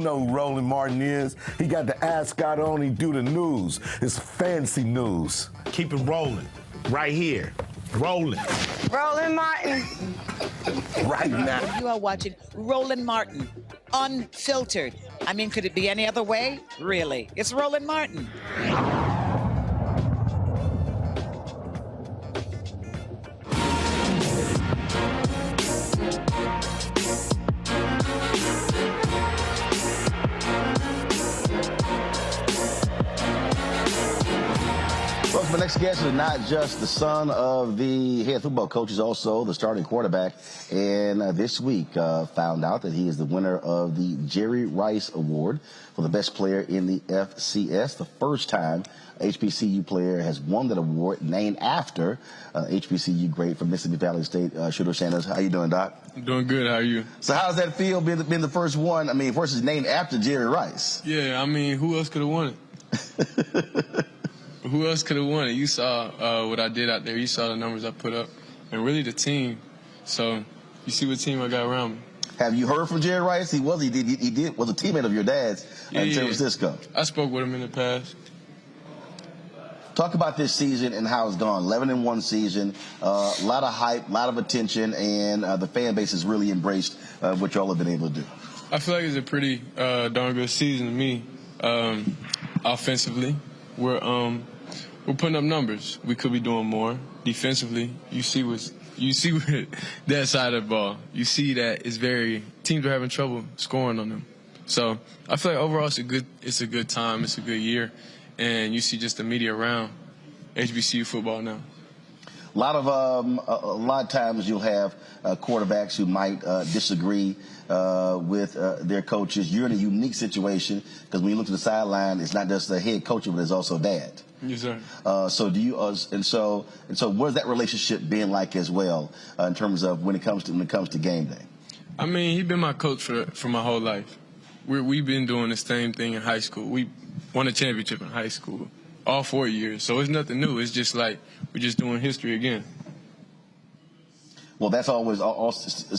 Know who Roland Martin is. He got the ascot on. He do the news. It's fancy news. Keep it rolling. Right here. Rolling. Roland Martin. Right now. You are watching Roland Martin Unfiltered. I mean, could it be any other way? Really? It's Roland Martin. My next guest is not just the son of the head football coach, he's also the starting quarterback. And this week found out that he is the winner of the Jerry Rice Award for the best player in the FCS. The first time HBCU player has won that award, named after HBCU great from Mississippi Valley State, Shedeur Sanders. How you doing, Doc? I'm doing good. How are you? So how does that feel, being the first one? I mean, first is named after Jerry Rice. Yeah, I mean, who else could have won it? Who else could have won it? You saw what I did out there. You saw the numbers I put up. And really the team. So you see what team I got around me. Have you heard from Jerry Rice? He was a teammate of your dad's in San Francisco. I spoke with him in the past. Talk about this season and how it's gone. 11-1 season, a lot of hype, a lot of attention, and the fan base has really embraced what y'all have been able to do. I feel like it's a pretty darn good season to me. Offensively, we're putting up numbers. We could be doing more. Defensively, you see with that side of the ball. You see that teams are having trouble scoring on them. So I feel like overall it's a good time. It's a good year, and you see just the media around HBCU football now. A lot of times you'll have quarterbacks who might disagree with their coaches. You're in a unique situation because when you look to the sideline, it's not just the head coach, but it's also dad. Yes, sir. So do you? And so what's that relationship been like as well in terms of when it comes to game day? I mean, he's been my coach for my whole life. We've been doing the same thing in high school. We won a championship in high school all 4 years. So it's nothing new. It's just like we're just doing history again. Well, that's always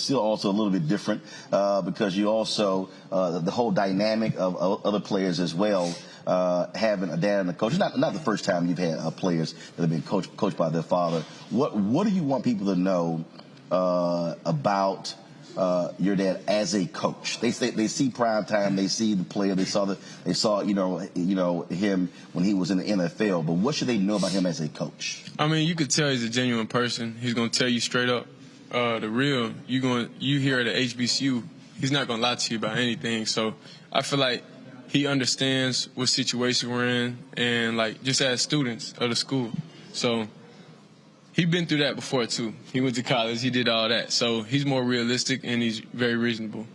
still also a little bit different because you also the whole dynamic of other players as well. Having a dad and a coach. Not the first time you've had players that have been coached by their father. What do you want people to know about your dad as a coach? They see prime time, they see the player, they saw him when he was in the NFL. But what should they know about him as a coach? I mean, you could tell he's a genuine person. He's gonna tell you straight up the real. You hear at the HBCU, he's not gonna lie to you about anything. So I feel like he understands what situation we're in, and like just as students of the school. So he's been through that before too. He went to college, he did all that. So he's more realistic and he's very reasonable.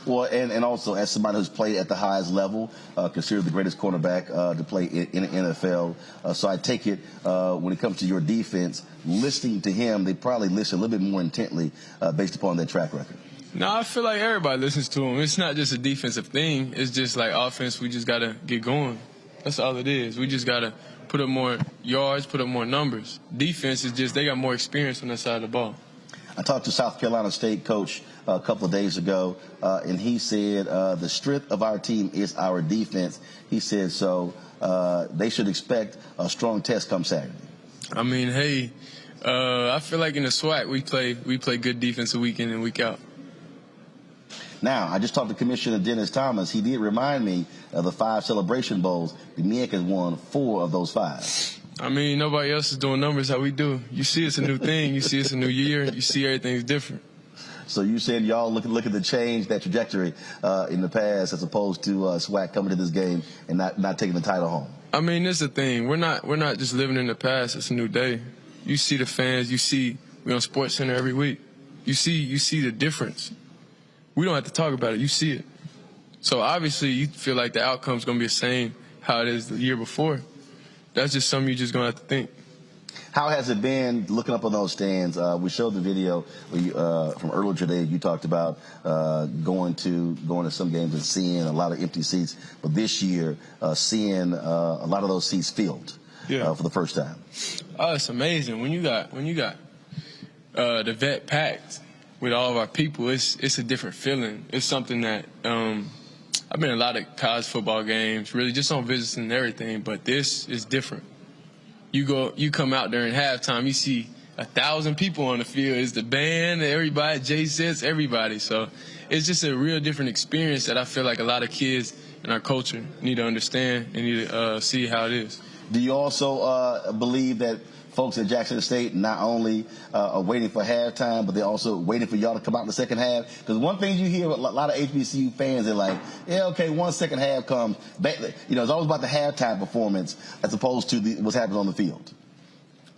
Well, and also as somebody who's played at the highest level, considered the greatest cornerback to play in the NFL. So I take it when it comes to your defense, listening to him, they probably listen a little bit more intently based upon their track record. No, I feel like everybody listens to him. It's not just a defensive thing. It's just like offense, we just got to get going. That's all it is. We just got to put up more yards, put up more numbers. Defense is just, they got more experience on that side of the ball. I talked to South Carolina State coach a couple of days ago, and he said the strength of our team is our defense. He said so they should expect a strong test come Saturday. I mean, hey, I feel like in the SWAC we play good defense week in and week out. Now, I just talked to Commissioner Dennis Thomas. He did remind me of the 5 Celebration Bowls. The MEAC has won 4 of those 5. I mean, nobody else is doing numbers how we do. You see it's a new thing. You see it's a new year. You see everything's different. So you said y'all look at the change, that trajectory in the past as opposed to SWAC coming to this game and not taking the title home. I mean, this is the thing. We're not just living in the past. It's a new day. You see the fans. You see we on SportsCenter every week. You see the difference. We don't have to talk about it. You see it. So obviously you feel like the outcome's going to be the same how it is the year before. That's just something you're just going to have to think. How has it been looking up on those stands? We showed the video from earlier today. You talked about going to some games and seeing a lot of empty seats, but this year seeing a lot of those seats filled for the first time. Oh, it's amazing when you got the vet packed with all of our people. It's a different feeling. It's something that I've been in a lot of college football games, really just on visits and everything, but this is different. You come out during halftime, you see 1,000 people on the field. It's the band, everybody, J-Sets, everybody. So it's just a real different experience that I feel like a lot of kids in our culture need to understand and need to see how it is. Do you also believe that folks at Jackson State not only are waiting for halftime, but they're also waiting for y'all to come out in the second half? Because one thing you hear a lot of HBCU fans, they're like, yeah, okay, once second half comes, it's always about the halftime performance as opposed to what's happening on the field.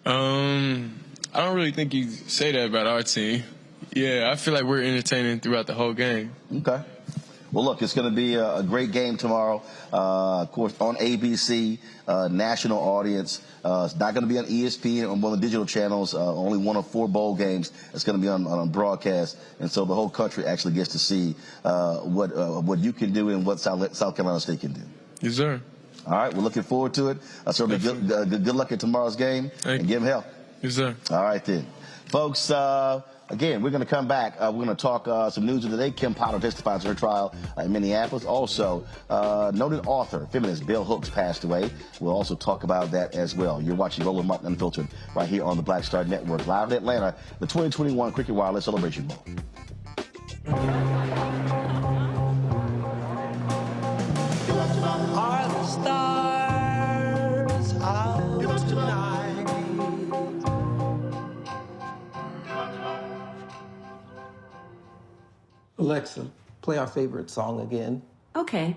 I don't really think you say that about our team. Yeah, I feel like we're entertaining throughout the whole game. Okay. Well, look, it's going to be a great game tomorrow. Of course, on ABC, national audience. It's not going to be on ESPN on one of the digital channels. Only one of 4 bowl games. It's going to be on broadcast, and so the whole country actually gets to see what you can do and what South Carolina State can do. Yes, sir. All right, we're looking forward to it. Certainly, good luck at tomorrow's game, and give them hell. Yes, sir. All right, then. Folks, again, we're going to come back. We're going to talk some news of the day. Kim Potter testifies in her trial in Minneapolis. Also, noted author, feminist Bell Hooks passed away. We'll also talk about that as well. You're watching Roland Martin Unfiltered right here on the Black Star Network, live in Atlanta, the 2021 Cricket Wireless Celebration Bowl. Are the stars out tonight? Alexa, play our favorite song again. Okay.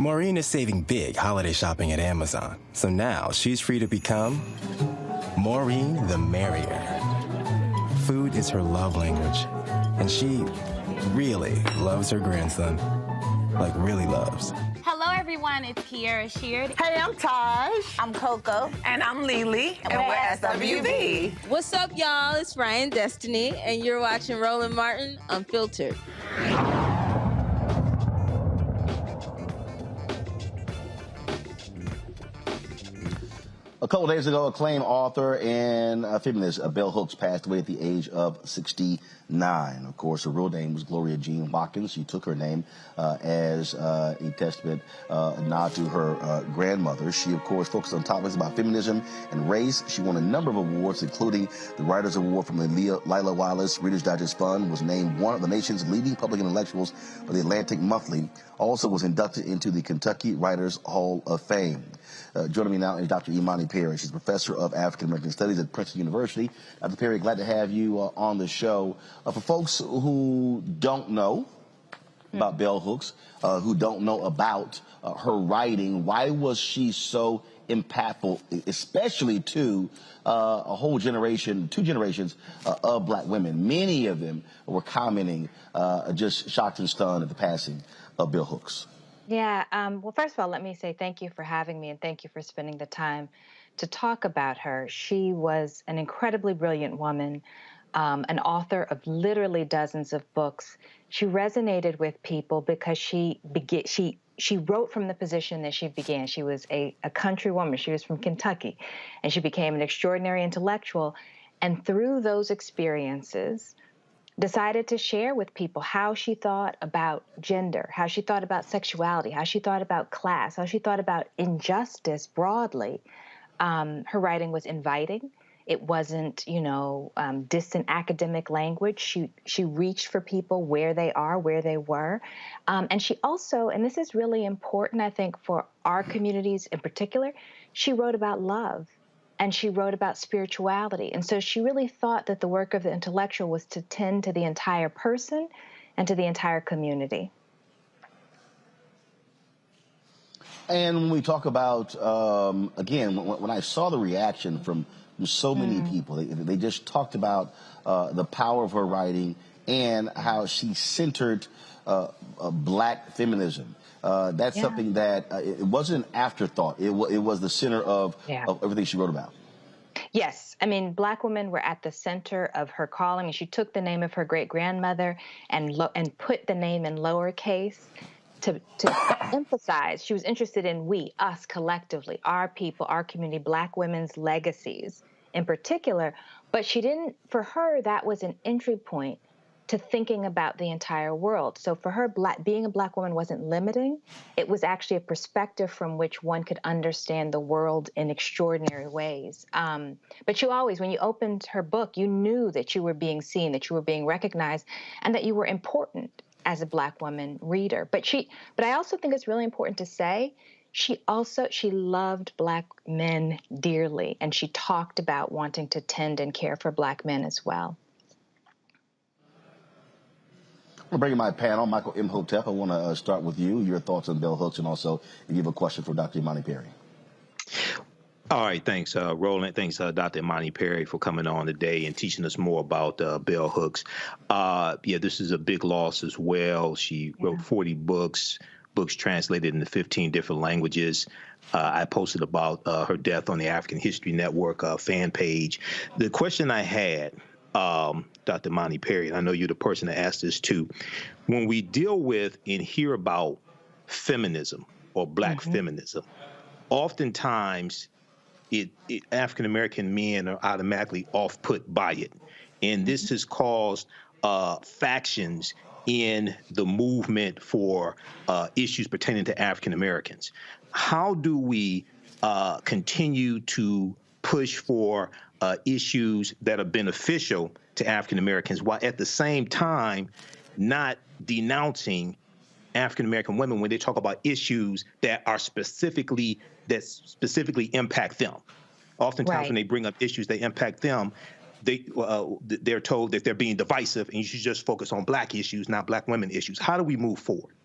Maureen is saving big holiday shopping at Amazon. So now she's free to become Maureen the Merrier. Food is her love language, and she really loves her grandson. Like, really loves. Hello, everyone. It's Kiara Sheard. Hey, I'm Taj. I'm Coco. And I'm Lily. And we're SWV. What's up, y'all? It's Ryan Destiny, and you're watching Roland Martin Unfiltered. A couple days ago, acclaimed author and feminist Bell Hooks passed away at the age of 69. 1989. Of course, her real name was Gloria Jean Watkins. She took her name as a testament, nod to her grandmother. She, of course, focused on topics about feminism and race. She won a number of awards, including the Writers Award from the Lila Wallace Reader's Digest Fund, was named one of the nation's leading public intellectuals by the Atlantic Monthly, also was inducted into the Kentucky Writers Hall of Fame. Joining me now is Dr. Imani Perry. She's professor of African American Studies at Princeton University. Dr. Perry, glad to have you on the show. For folks who don't know about Bell Hooks, who don't know about her writing, why was she so impactful, especially to a whole generation, 2 generations of black women? Many of them were commenting, just shocked and stunned at the passing of Bell Hooks. Yeah, well, first of all, let me say thank you for having me and thank you for spending the time to talk about her. She was an incredibly brilliant woman, an author of literally dozens of books. She resonated with people because she wrote from the position that she began. She was a country woman. She was from Kentucky, and she became an extraordinary intellectual. And through those experiences, decided to share with people how she thought about gender, how she thought about sexuality, how she thought about class, how she thought about injustice broadly. Her writing was inviting. It wasn't, distant academic language. She reached for people where they are, where they were. And she also, and this is really important, I think, for our communities in particular, she wrote about love. And she wrote about spirituality. And so she really thought that the work of the intellectual was to tend to the entire person and to the entire community. And when we talk about, again, when I saw the reaction from so many people, they just talked about the power of her writing and how she centered black feminism. That's something that it wasn't an afterthought. It was the center of everything she wrote about. Yes. I mean, black women were at the center of her calling, and she took the name of her great-grandmother and put the name in lowercase to emphasize. She was interested in we, us collectively, our people, our community, black women's legacies in particular. But she didn't, for her, that was an entry point to thinking about the entire world. So for her, being a black woman wasn't limiting. It was actually a perspective from which one could understand the world in extraordinary ways. But you always, when you opened her book, you knew that you were being seen, that you were being recognized, and that you were important as a black woman reader. But I also think it's really important to say, she loved black men dearly, and she talked about wanting to tend and care for black men as well. I'm going to bring in my panel, Michael M. Hotep. I want to start with you, your thoughts on Bell Hooks, and also if you have a question for Dr. Imani Perry. All right, thanks, Roland. Thanks, Dr. Imani Perry, for coming on today and teaching us more about Bell Hooks. This is a big loss as well. She wrote 40 books translated into 15 different languages. I posted about her death on the African History Network fan page. The question I had, Dr. Imani Perry, and I know you're the person to ask this too, when we deal with and hear about feminism or black feminism, oftentimes African-American men are automatically off-put by it. And this has caused factions in the movement for issues pertaining to African-Americans. How do we continue to push for issues that are beneficial to African-Americans while at the same time not denouncing African-American women when they talk about issues that are specifically impact them? Oftentimes when they bring up issues that impact them, they're told that they're being divisive and you should just focus on black issues, not black women issues. How do we move forward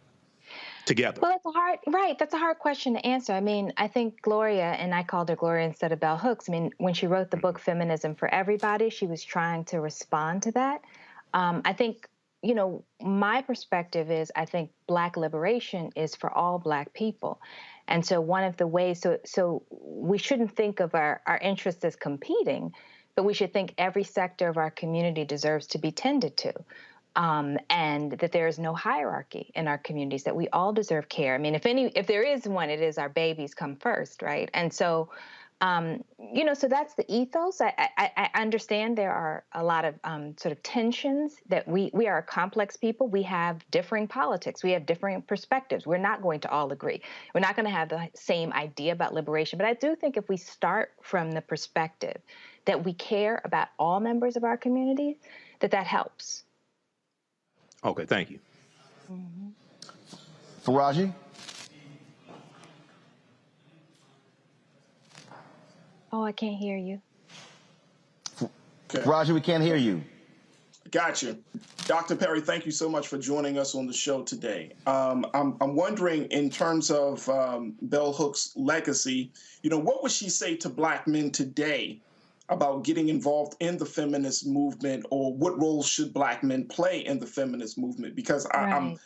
together? Well, that's a hard question to answer. I mean, I think Gloria, and I called her Gloria instead of Bell Hooks, I mean, when she wrote the book Feminism for Everybody, she was trying to respond to that. I think, my perspective is I think black liberation is for all black people. And so one of the ways, so we shouldn't think of our interests as competing, but we should think every sector of our community deserves to be tended to. And that there is no hierarchy in our communities, that we all deserve care. I mean, if there is one, it is our babies come first, right? And so You know, so that's the ethos. I understand there are a lot of sort of tensions, that we are a complex people. We have differing politics. We have differing perspectives. We're not going to all agree. We're not going to have the same idea about liberation. But I do think if we start from the perspective that we care about all members of our community, that helps. Okay, thank you. Faraji? Oh, I can't hear you. Roger, we can't hear you. Gotcha. Dr. Perry, thank you so much for joining us on the show today. I'm wondering, in terms of Bell Hooks' legacy, you know, what would she say to Black men today about getting involved in the feminist movement, or what role should Black men play in the feminist movement? Because I'm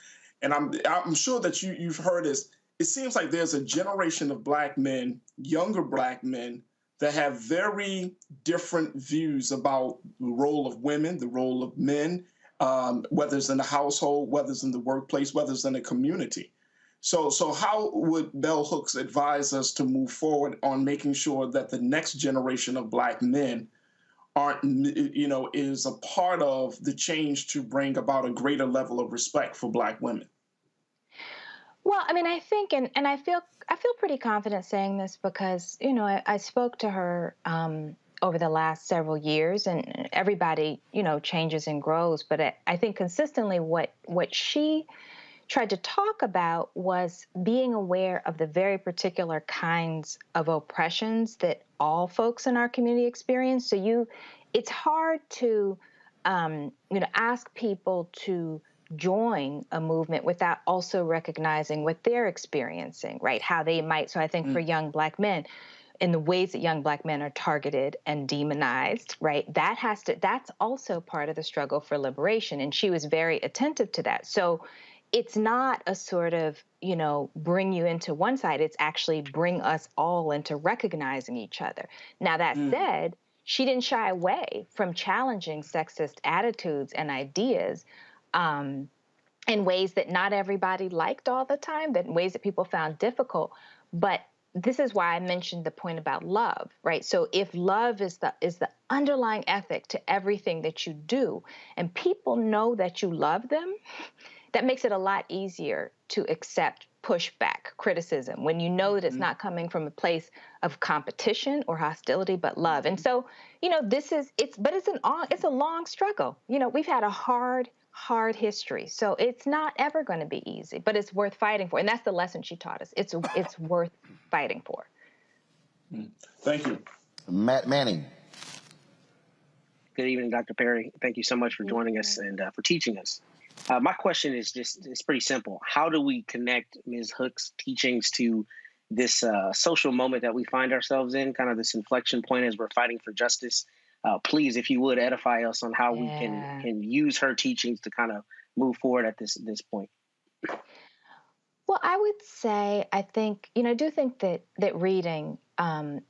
sure that you've heard this. It seems like there's a generation of Black men, younger Black men, that have very different views about the role of women, the role of men, whether it's in the household, whether it's in the workplace, whether it's in the community. So how would Bell Hooks advise us to move forward on making sure that the next generation of Black men is a part of the change to bring about a greater level of respect for Black women? Well, I mean, I think, and I feel pretty confident saying this because, you know, I spoke to her over the last several years, and everybody, you know, changes and grows. But I think consistently what she tried to talk about was being aware of the very particular kinds of oppressions that all folks in our community experience. So it's hard to, ask people to join a movement without also recognizing what they're experiencing, right? How they might. So I think for young Black men, in the ways that young Black men are targeted and demonized, right? That's also part of the struggle for liberation. And she was very attentive to that. So it's not a sort of, you know, bring you into one side. It's actually bring us all into recognizing each other. Now, that said, she didn't shy away from challenging sexist attitudes and ideas in ways that not everybody liked all the time, in ways that people found difficult. But this is why I mentioned the point about love, right? So if love is the underlying ethic to everything that you do, and people know that you love them, that makes it a lot easier to accept pushback, criticism, when you know that it's not coming from a place of competition or hostility, but love. And so, you know, it's a long struggle. You know, we've had a hard history. So it's not ever going to be easy, but it's worth fighting for. And that's the lesson she taught us. It's worth fighting for. Thank you. Matt Manning. Good evening, Dr. Perry. Thank you so much for joining us and for teaching us. My question is it's pretty simple. How do we connect Ms. Hooks' teachings to this social moment that we find ourselves in, kind of this inflection point as we're fighting for justice? Please, if you would, edify us on how we can use her teachings to kind of move forward at this point. Well, I would say, I think, you know, I do think that reading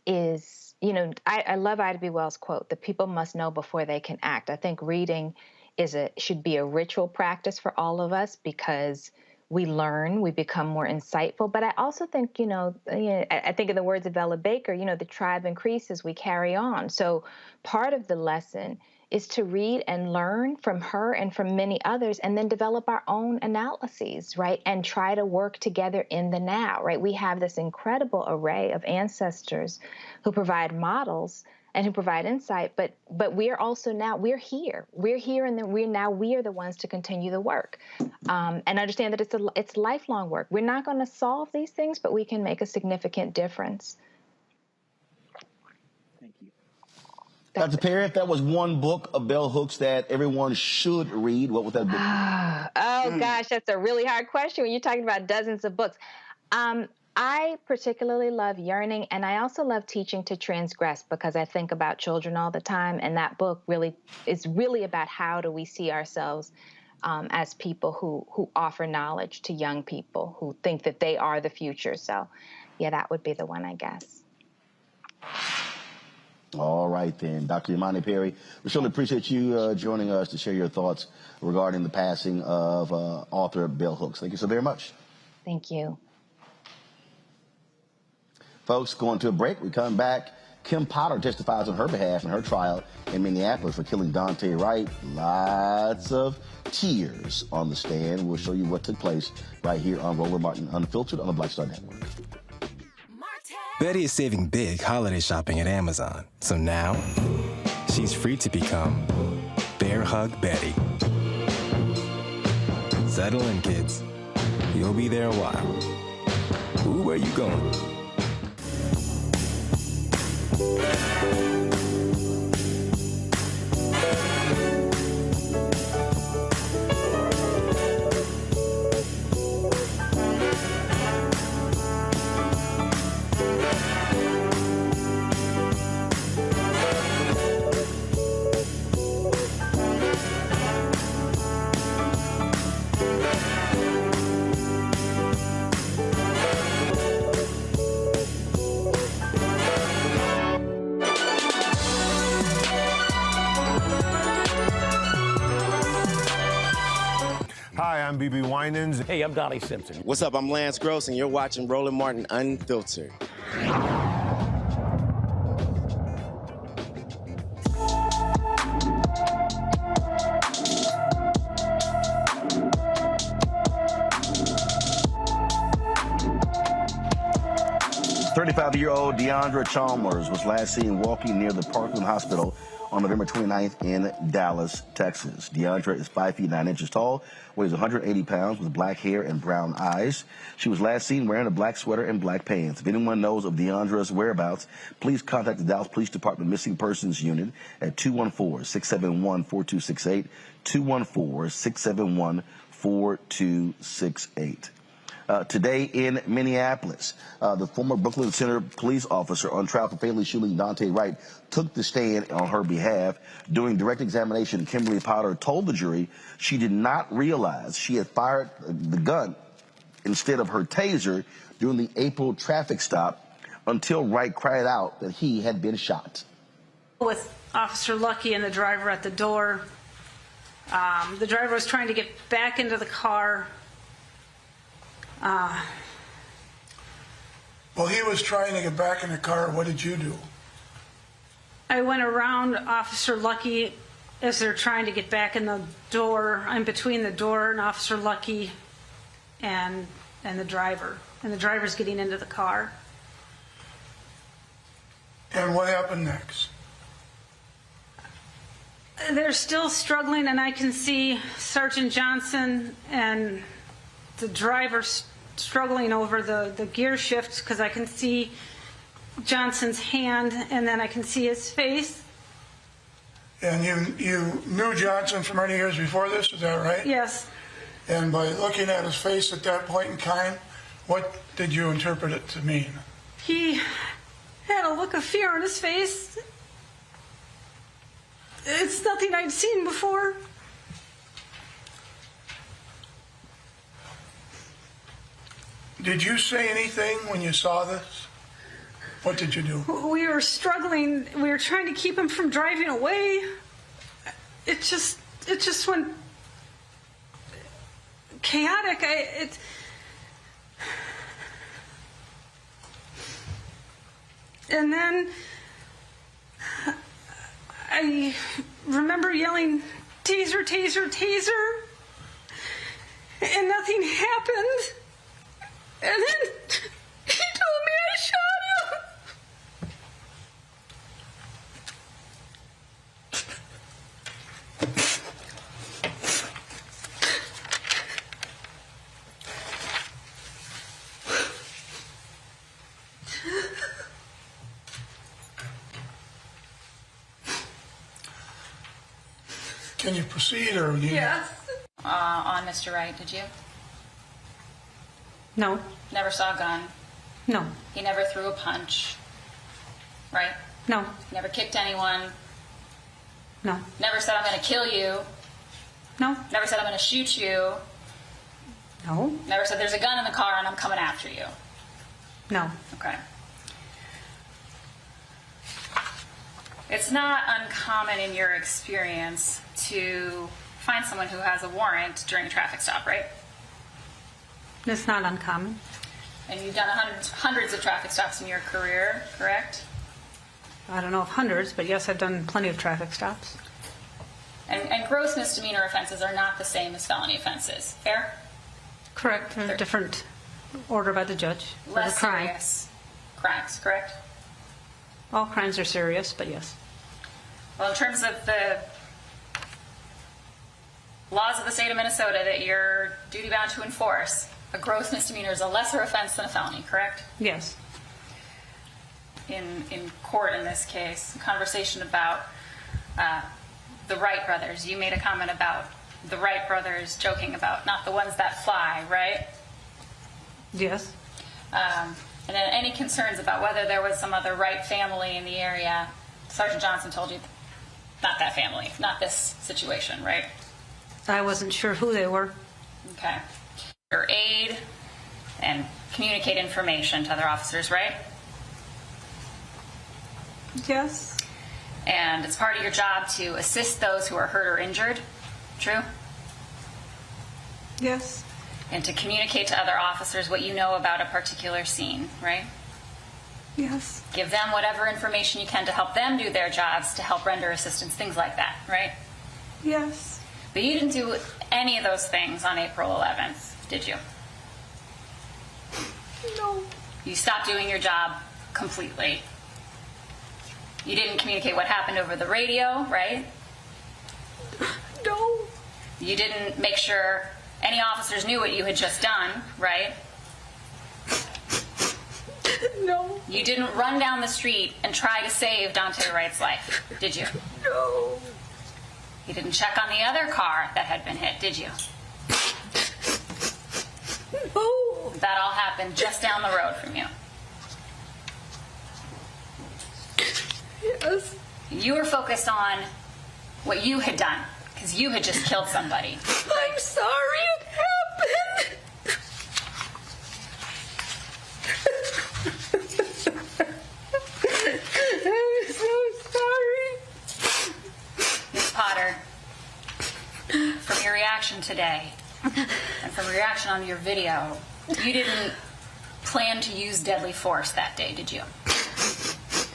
is, you know, I love Ida B. Wells' quote, that people must know before they can act. I think reading should be a ritual practice for all of us, because we learn, we become more insightful. But I also think, I think in the words of Ella Baker, you know, the tribe increases, we carry on. So part of the lesson is to read and learn from her and from many others, and then develop our own analyses, right? And try to work together in the now, right? We have this incredible array of ancestors who provide models and who provide insight, but we're also we're here, and then we are the ones to continue the work, and understand that it's lifelong work. We're not going to solve these things, but we can make a significant difference. Thank you. Dr. Perry, if that was one book of Bell Hooks that everyone should read, what would that be? Oh gosh, that's a really hard question when you're talking about dozens of books. I particularly love Yearning, and I also love Teaching to Transgress, because I think about children all the time, and that book is really about how do we see ourselves as people who offer knowledge to young people who think that they are the future. So, yeah, that would be the one, I guess. All right, then. Dr. Imani Perry, we surely appreciate you joining us to share your thoughts regarding the passing of author Bell Hooks. Thank you so very much. Thank you. Folks, going to a break. We come back. Kim Potter testifies on her behalf in her trial in Minneapolis for killing Daunte Wright. Lots of tears on the stand. We'll show you what took place right here on Roland Martin Unfiltered on the Black Star Network. Betty is saving big holiday shopping at Amazon. So now, she's free to become Bear Hug Betty. Settle in, kids. You'll be there a while. Ooh, where you going? Hi, I'm BB Winans. Hey, I'm Donnie Simpson. What's up? I'm Lance Gross, and you're watching Roland Martin Unfiltered. Thirty-five-year-old Deandra Chalmers was last seen walking near the Parkland Hospital on November 29th in Dallas, Texas. Deandra is 5 feet 9 inches tall, weighs 180 pounds, with black hair and brown eyes. She was last seen wearing a black sweater and black pants. If anyone knows of Deandra's whereabouts, please contact the Dallas Police Department Missing Persons Unit at 214-671-4268, 214-671-4268. Today in Minneapolis, the former Brooklyn Center police officer on trial for fatally shooting Daunte Wright took the stand on her behalf. During direct examination, Kimberly Potter told the jury she did not realize she had fired the gun instead of her taser during the April traffic stop until Wright cried out that he had been shot. With Officer Lucky and the driver at the door, the driver was trying to get back into the car. Well, he was trying to get back in the car. What did you do? I went around Officer Lucky as they're trying to get back in the door. I'm between the door and Officer Lucky and the driver. And the driver's getting into the car. And what happened next? They're still struggling, and I can see Sergeant Johnson and the driver struggling over the gear shift, because I can see Johnson's hand and then I can see his face. And you knew Johnson for many years before this, is that right? Yes. And by looking at his face at that point in time, what did you interpret it to mean? He had a look of fear on his face. It's nothing I'd seen before. Did you say anything when you saw this? What did you do? We were struggling. We were trying to keep him from driving away. It just went chaotic. And then I remember yelling, "Taser, taser, taser," and nothing happened. And then he told me I shot Can you proceed, or do you? Yes. On Mr. Wright, did you? No. Never saw a gun? No. He never threw a punch, right? No. Never kicked anyone? No. Never said, "I'm going to kill you"? No. Never said, "I'm going to shoot you"? No. Never said, "There's a gun in the car and I'm coming after you"? No. Okay. It's not uncommon in your experience to find someone who has a warrant during a traffic stop, right? It's not uncommon. And you've done hundreds of traffic stops in your career, correct? I don't know if hundreds, but yes, I've done plenty of traffic stops. And gross misdemeanor offenses are not the same as felony offenses. Fair? Correct. They're different order by the judge. for the Less crime. serious crimes, correct? All crimes are serious, but yes. Well, in terms of the laws of the state of Minnesota that you're duty-bound to enforce, a gross misdemeanor is a lesser offense than a felony, correct? Yes. In court in this case, a conversation about the Wright brothers. You made a comment about the Wright brothers joking about not the ones that fly, right? Yes. And then any concerns about whether there was some other Wright family in the area? Sergeant Johnson told you not that family, not this situation, right? I wasn't sure who they were. Okay. Your aid and communicate information to other officers, right? Yes. And it's part of your job to assist those who are hurt or injured, true? Yes. And to communicate to other officers what you know about a particular scene, right? Yes. Give them whatever information you can to help them do their jobs, to help render assistance, things like that, right? Yes. But you didn't do any of those things on April 11th, did you? No. You stopped doing your job completely. You didn't communicate what happened over the radio, right? No. You didn't make sure any officers knew what you had just done, right? No. You didn't run down the street and try to save Daunte Wright's life, did you? No. You didn't check on the other car that had been hit, did you? No. That all happened just down the road from you. Yes. You were focused on what you had done, because you had just killed somebody. Right? I'm sorry it happened. I'm so sorry. Ms. Potter, from your reaction today, and from your reaction on your video, you didn't plan to use deadly force that day, did you?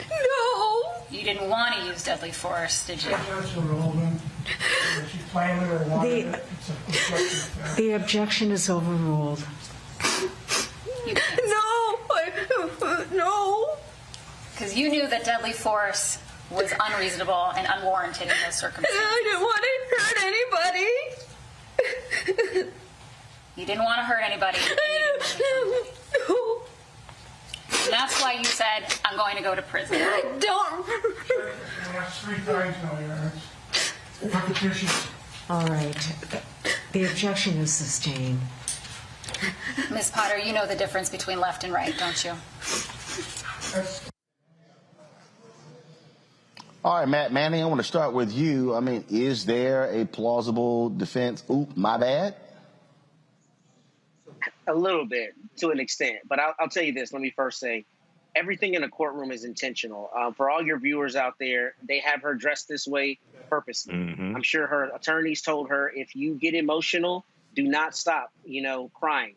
No. You didn't want to use deadly force, did you? That's irrelevant. If she planned it or wanted it, it's a constructive offense. The objection is overruled. No. Because you knew that deadly force was unreasonable and unwarranted in those circumstances. I didn't want to hurt anybody. You didn't want to hurt anybody. No. And that's why you said, I'm going to go to prison. I don't. That's 3 times now, Your Honor. Repetition. All right. The objection is sustained. Ms. Potter, you know the difference between left and right, don't you? All right, Matt Manning, I want to start with you. I mean, is there a plausible defense? Oop, my bad. A little bit, to an extent. But I'll tell you this. Let me first say, everything in a courtroom is intentional. For all your viewers out there, they have her dressed this way purposely. Mm-hmm. I'm sure her attorneys told her, if you get emotional, do not stop, crying.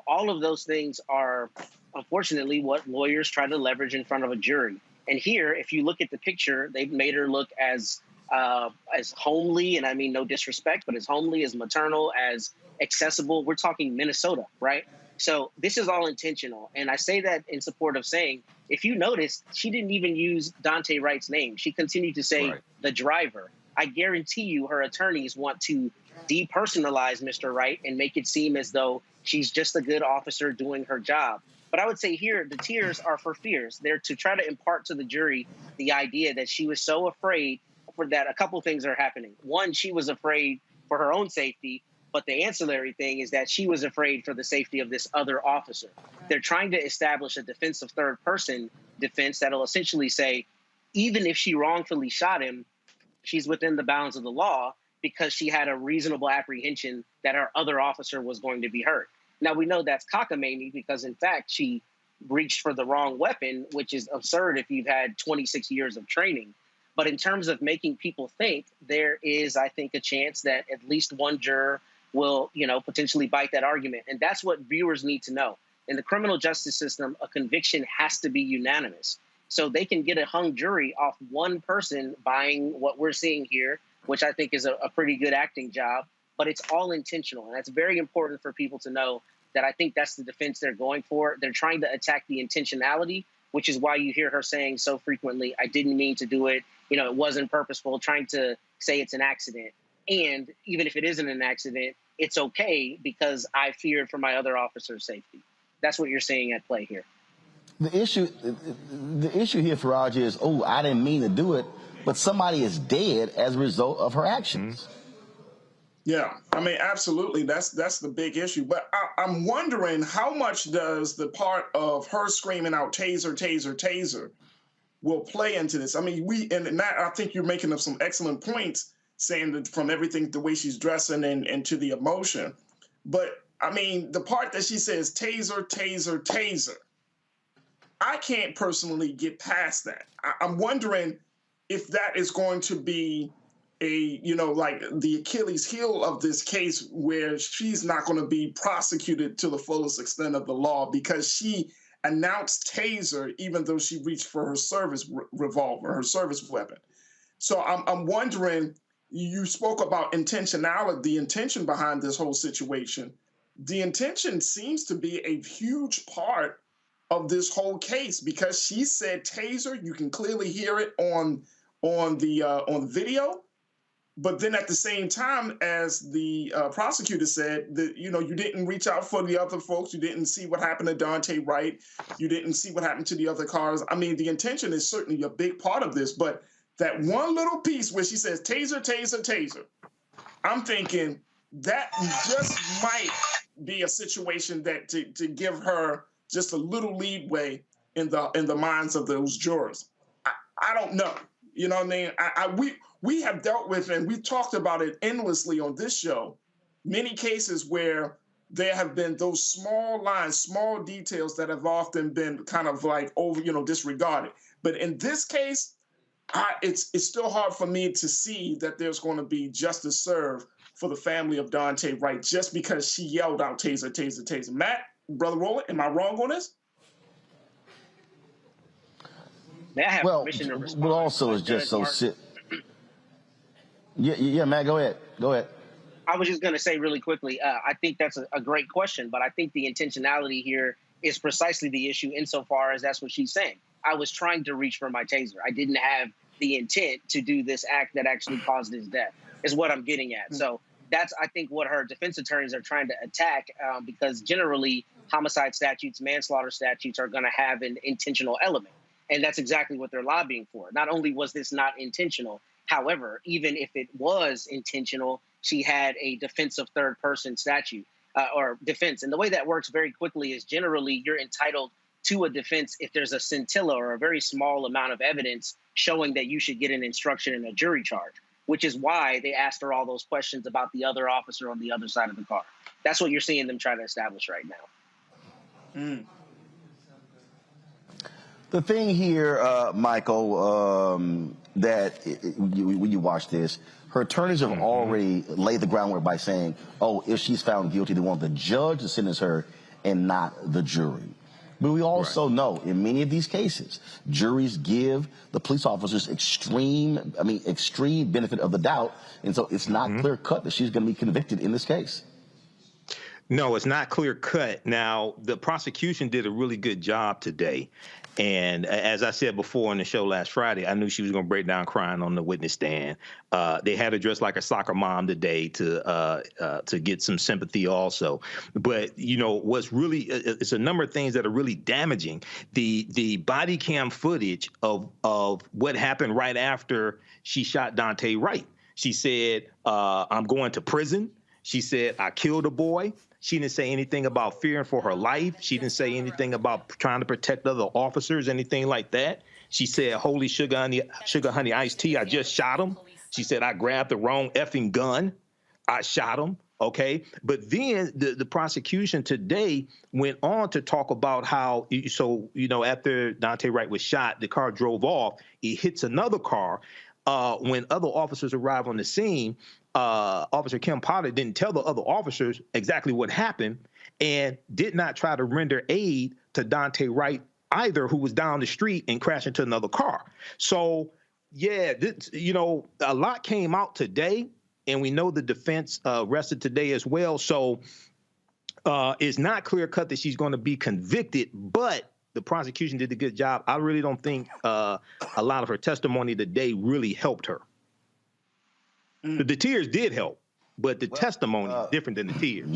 All of those things are, unfortunately, what lawyers try to leverage in front of a jury. And here, if you look at the picture, they've made her look as homely, and I mean no disrespect, but as homely, as maternal, as accessible. We're talking Minnesota, right? So this is all intentional. And I say that in support of saying, if you notice, she didn't even use Daunte Wright's name. She continued to say the driver. I guarantee you her attorneys want to depersonalize Mr. Wright and make it seem as though she's just a good officer doing her job. But I would say here, the tears are for fears. They're to try to impart to the jury the idea that she was so afraid for that. A couple things are happening. One, she was afraid for her own safety. But the ancillary thing is that she was afraid for the safety of this other officer. They're trying to establish a defense of third person defense that'll essentially say, even if she wrongfully shot him, she's within the bounds of the law because she had a reasonable apprehension that her other officer was going to be hurt. Now, we know that's cockamamie because, in fact, she reached for the wrong weapon, which is absurd if you've had 26 years of training. But in terms of making people think, there is, I think, a chance that at least one juror will, potentially bite that argument. And that's what viewers need to know. In the criminal justice system, a conviction has to be unanimous. So they can get a hung jury off one person buying what we're seeing here, which I think is a pretty good acting job, but it's all intentional. And that's very important for people to know that I think that's the defense they're going for. They're trying to attack the intentionality, which is why you hear her saying so frequently, I didn't mean to do it. You know, it wasn't purposeful, trying to say it's an accident. And even if it isn't an accident, it's okay because I feared for my other officer's safety. That's what you're seeing at play here. The issue here, Faraj, is, oh, I didn't mean to do it, but somebody is dead as a result of her actions. Yeah, I mean, absolutely. That's the big issue. But I'm wondering how much does the part of her screaming out taser, taser, taser will play into this? I mean, and Matt, I think you're making up some excellent points, saying that from everything, the way she's dressing and to the emotion. But I mean, the part that she says taser, taser, taser, I can't personally get past that. I'm wondering if that is going to be like the Achilles heel of this case, where she's not going to be prosecuted to the fullest extent of the law because she announced taser, even though she reached for her service revolver, her service weapon. So I'm wondering, you spoke about intentionality, the intention behind this whole situation. The intention seems to be a huge part of this whole case because she said taser. You can clearly hear it on the video. But then at the same time, as the prosecutor said, that you didn't reach out for the other folks. You didn't see what happened to Daunte Wright. You didn't see what happened to the other cars. I mean, the intention is certainly a big part of this. But that one little piece where she says taser, taser, taser, I'm thinking that just might be a situation that to give her just a little leeway in the minds of those jurors. I don't know. You know what I mean? We have dealt with, and we've talked about it endlessly on this show, many cases where there have been those small lines, small details that have often been kind of like disregarded. But in this case, it's still hard for me to see that there's going to be justice served for the family of Daunte Wright just because she yelled out taser, taser, taser. Matt, Brother Roland, am I wrong on this? May I have permission to respond? But also is just so sick. Yeah, Matt, go ahead. I was just going to say really quickly, I think that's a great question, but I think the intentionality here is precisely the issue insofar as that's what she's saying. I was trying to reach for my taser. I didn't have the intent to do this act that actually caused his death, is what I'm getting at. So that's, I think, what her defense attorneys are trying to attack, because generally homicide statutes, manslaughter statutes are going to have an intentional element. And that's exactly what they're lobbying for. Not only was this not intentional, however, even if it was intentional, she had a defensive third person statute or defense. And the way that works very quickly is generally you're entitled to a defense if there's a scintilla or a very small amount of evidence showing that you should get an instruction in a jury charge, which is why they asked her all those questions about the other officer on the other side of the car. That's what you're seeing them try to establish right now. The thing here, Michael, that when you watch this, her attorneys have already laid the groundwork by saying, oh, if she's found guilty, they want the judge to sentence her and not the jury. But we also know in many of these cases, juries give the police officers extreme benefit of the doubt. And so it's not clear cut that she's going to be convicted in this case. No, it's not clear cut. Now, the prosecution did a really good job today. And as I said before on the show last Friday, I knew she was going to break down crying on the witness stand. They had her dressed like a soccer mom today to get some sympathy also. But, what's really it's a number of things that are really damaging. The body cam footage of what happened right after she shot Daunte Wright. She said, I'm going to prison. She said, I killed a boy. She didn't say anything about fearing for her life. She didn't say anything about trying to protect other officers, anything like that. She said, holy sugar honey iced tea, I just shot him. She said, I grabbed the wrong effing gun. I shot him. Okay. But then the prosecution today went on to talk about how, after Daunte Wright was shot, the car drove off. It hits another car. When other officers arrived on the scene, Officer Kim Potter didn't tell the other officers exactly what happened and did not try to render aid to Daunte Wright either who was down the street and crashed into another car. So, yeah, a lot came out today, and we know the defense rested today as well. So it's not clear cut that she's going to be convicted, but the prosecution did a good job. I really don't think a lot of her testimony today really helped her. The tears did help, but the testimony is different than the tears.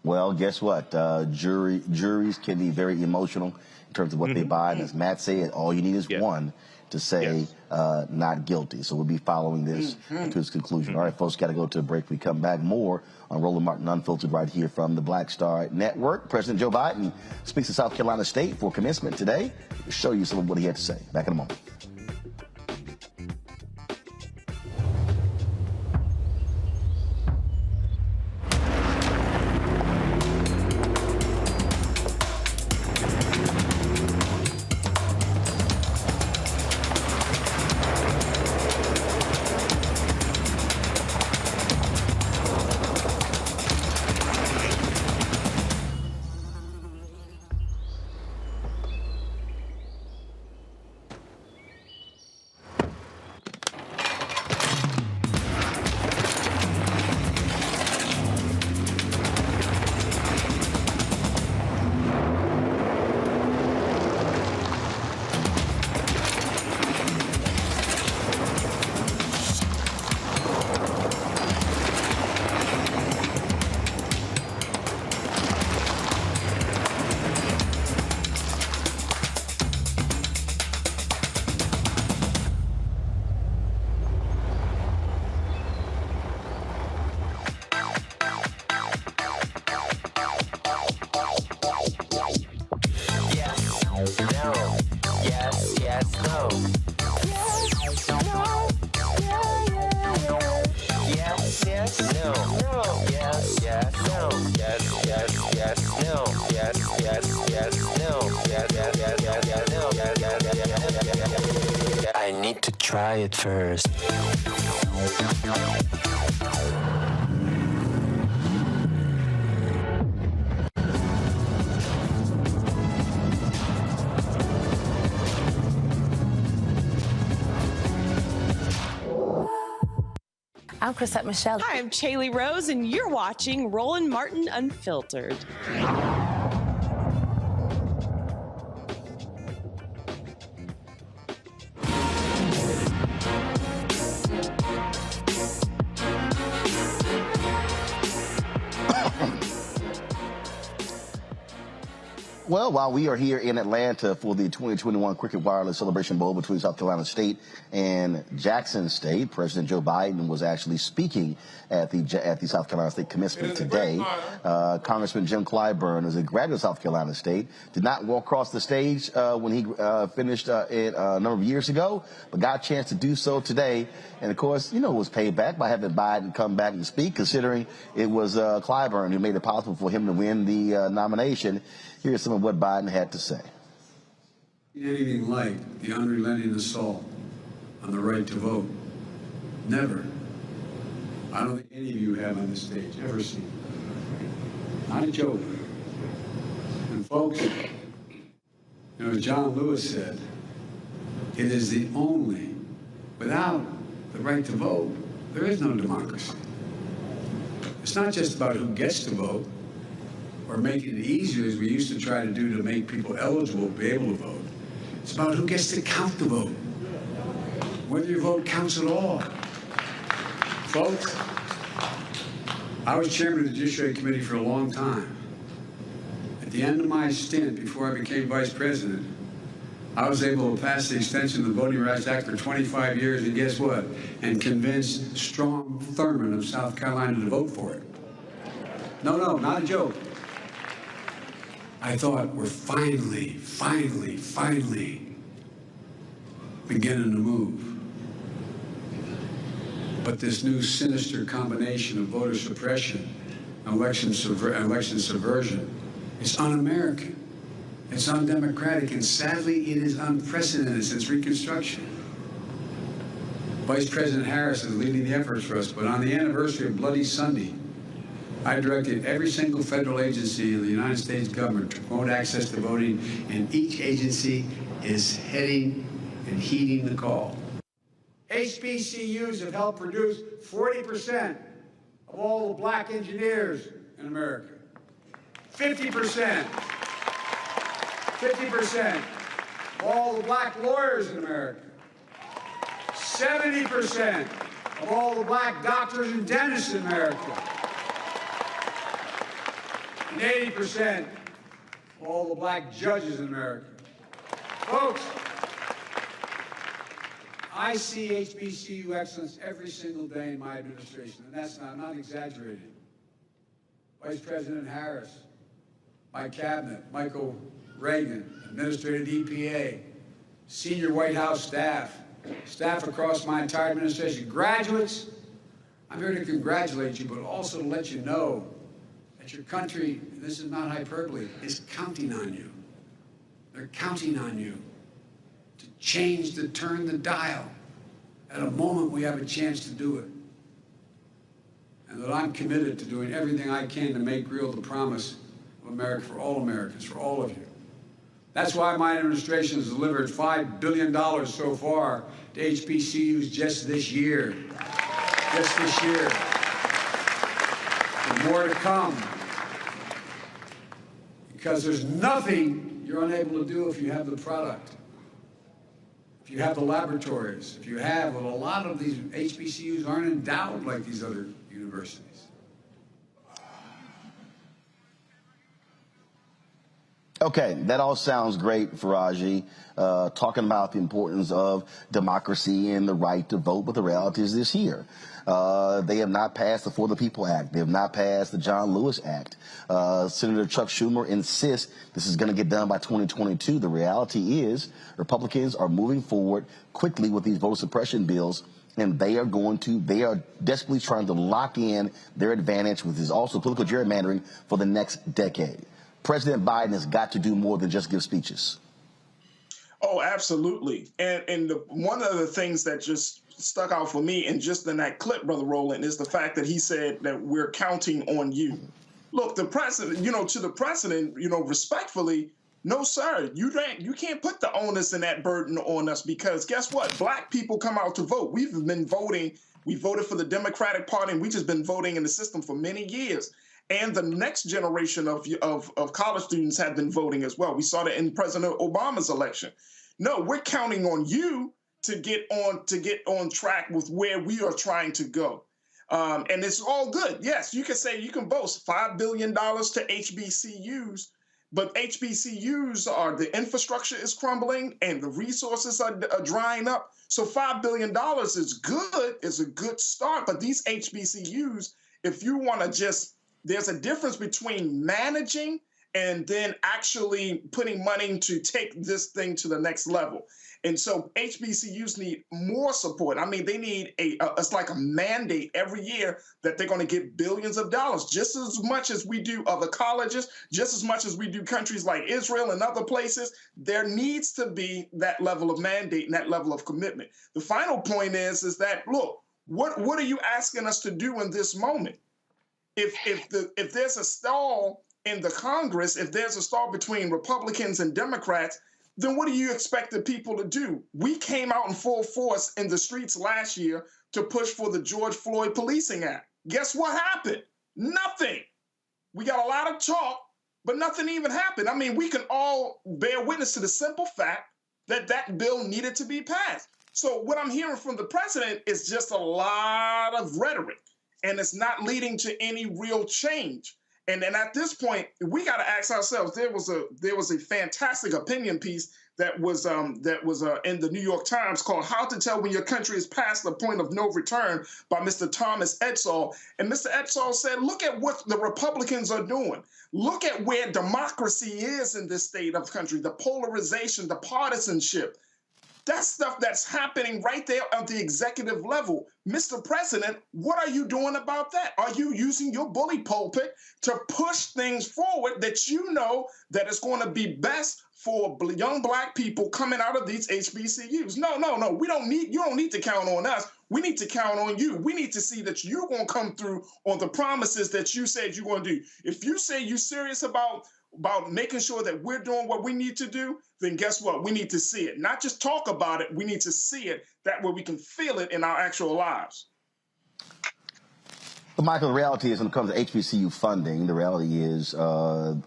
Well, guess what? Juries can be very emotional in terms of what they buy. And as Matt said, all you need is one to say not guilty. So we'll be following this to its conclusion. All right, folks, got to go to a break. We come back more on Roland Martin Unfiltered right here from the Black Star Network. President Joe Biden speaks to South Carolina State for commencement today. We'll show you some of what he had to say. Back in a moment. I need to try it first. I'm Chrisette Michelle. Hi, I'm Chaley Rose, and you're watching Roland Martin Unfiltered. Well, while we are here in Atlanta for the 2021 Cricket Wireless Celebration Bowl between South Carolina State and Jackson State, President Joe Biden was actually speaking at the South Carolina State commencement today. Congressman Jim Clyburn, as a graduate of South Carolina State, did not walk across the stage when he finished a number of years ago, but got a chance to do so today. And, of course, was paid back by having Biden come back and speak, considering it was Clyburn who made it possible for him to win the nomination. Here's some of what Biden had to say. Anything like the unrelenting assault on the right to vote. Never. I don't think any of you have on this stage ever seen. Not a joke. And folks, as John Lewis said, it is the only, without the right to vote, there is no democracy. It's not just about who gets to vote, or making it easier, as we used to try to do to make people eligible to be able to vote. It's about who gets to count the vote, whether your vote counts at all. Folks, I was chairman of the Judiciary Committee for a long time. At the end of my stint, before I became vice president, I was able to pass the extension of the Voting Rights Act for 25 years, and guess what? And convince Strom Thurmond of South Carolina to vote for it. No, not a joke. I thought we're finally beginning to move. But this new sinister combination of voter suppression and election subversion is un-American. It's undemocratic, and sadly, it is unprecedented since Reconstruction. Vice President Harris is leading the efforts for us, but on the anniversary of Bloody Sunday, I directed every single federal agency in the United States government to promote access to voting, and each agency is heading and heeding the call. HBCUs have helped produce 40% of all the black engineers in America. 50% of all the black lawyers in America. 70% of all the black doctors and dentists in America. And 80% of all the black judges in America. Folks, I see HBCU excellence every single day in my administration, and I'm not exaggerating. Vice President Harris, my cabinet, Michael Reagan, Administrator of the EPA, senior White House staff across my entire administration, graduates, I'm here to congratulate you, but also to let you know that your country, and this is not hyperbole, is counting on you. They're counting on you to change, to turn the dial at a moment we have a chance to do it. And that I'm committed to doing everything I can to make real the promise of America for all Americans, for all of you. That's why my administration has delivered $5 billion so far to HBCUs just this year. Just this year. And more to come. Because there's nothing you're unable to do if you have the product. If you have the laboratories, if you have, well, a lot of these HBCUs aren't endowed like these other universities. Okay, that all sounds great, Faraji, talking about the importance of democracy and the right to vote, but the reality is this here. They have not passed the For the People Act. They have not passed the John Lewis Act. Senator Chuck Schumer insists this is going to get done by 2022. The reality is Republicans are moving forward quickly with these voter suppression bills, and they are desperately trying to lock in their advantage with this also political gerrymandering for the next decade. President Biden has got to do more than just give speeches. Oh, absolutely. And one of the things that just stuck out for me, and just in that clip, Brother Roland, is the fact that he said that we're counting on you. Look, the president, to the president, respectfully, no, sir, you can't put the onus and that burden on us, because guess what? Black people come out to vote. We've been voting. We voted for the Democratic Party, and we've just been voting in the system for many years. And the next generation of college students have been voting as well. We saw that in President Obama's election. No, we're counting on you to get on track with where we are trying to go. And it's all good. Yes, you can boast $5 billion to HBCUs, but HBCUs the infrastructure is crumbling and the resources are drying up. So $5 billion is good, is a good start. But these HBCUs, if you want to there's a difference between managing and then actually putting money to take this thing to the next level. And so HBCUs need more support. I mean, they need it's like a mandate every year that they're going to get billions of dollars, just as much as we do other colleges, just as much as we do countries like Israel and other places. There needs to be that level of mandate and that level of commitment. The final point is that, look, what are you asking us to do in this moment? If there's a stall in the Congress, if there's a stall between Republicans and Democrats, then what do you expect the people to do? We came out in full force in the streets last year to push for the George Floyd Policing Act. Guess what happened? Nothing. We got a lot of talk, but nothing even happened. I mean, we can all bear witness to the simple fact that that bill needed to be passed. So what I'm hearing from the president is just a lot of rhetoric, and it's not leading to any real change. And then at this point, we got to ask ourselves. There was a fantastic opinion piece that was in the New York Times called "How to Tell When Your Country is Past the Point of No Return" by Mr. Thomas Edsall. And Mr. Edsall said, look at what the Republicans are doing. Look at where democracy is in this state of the country, the polarization, the partisanship. That's stuff that's happening right there at the executive level. Mr. President, what are you doing about that? Are you using your bully pulpit to push things forward that you know that is going to be best for young black people coming out of these HBCUs? No. You don't need to count on us. We need to count on you. We need to see that you're going to come through on the promises that you said you're going to do. If you say you're serious about making sure that we're doing what we need to do, then guess what? We need to see it. Not just talk about it, we need to see it. That way we can feel it in our actual lives. But Michael, the reality is when it comes to HBCU funding, the reality is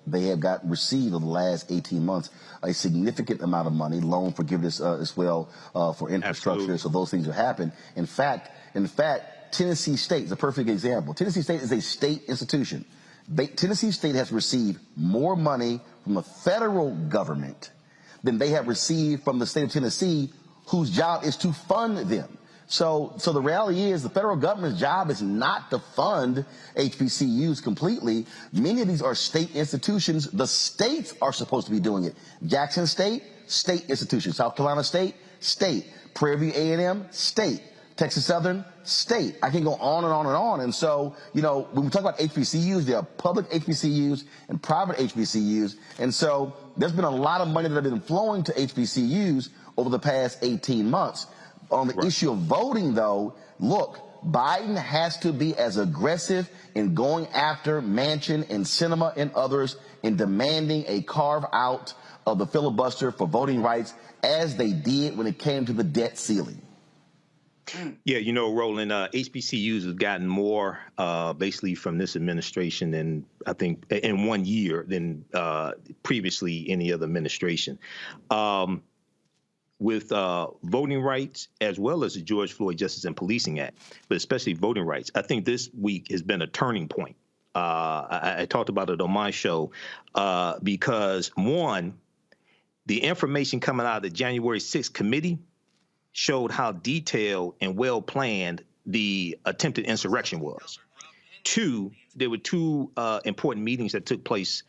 they have received over the last 18 months a significant amount of money, loan forgiveness as well for infrastructure. Absolutely. So those things have happened. In fact, Tennessee State is a perfect example. Tennessee State is a state institution. Tennessee State has received more money from the federal government than they have received from the state of Tennessee, whose job is to fund them. So the reality is the federal government's job is not to fund HBCUs completely. Many of these are state institutions. The states are supposed to be doing it. Jackson State, state institution. South Carolina State, state. Prairie View A&M, state. Texas Southern, state. I can go on and on and on. And so, when we talk about HBCUs, there are public HBCUs and private HBCUs. And so there's been a lot of money that have been flowing to HBCUs over the past 18 months. On the issue of voting, though, look, Biden has to be as aggressive in going after Manchin and Sinema and others in demanding a carve out of the filibuster for voting rights as they did when it came to the debt ceiling. Yeah, Roland, HBCUs have gotten more basically from this administration than I think in 1 year than previously any other administration. With voting rights as well as the George Floyd Justice and Policing Act, but especially voting rights, I think this week has been a turning point. I talked about it on my show because, one, the information coming out of the January 6th committee showed how detailed and well-planned the attempted insurrection was. Two, there were two important meetings that took place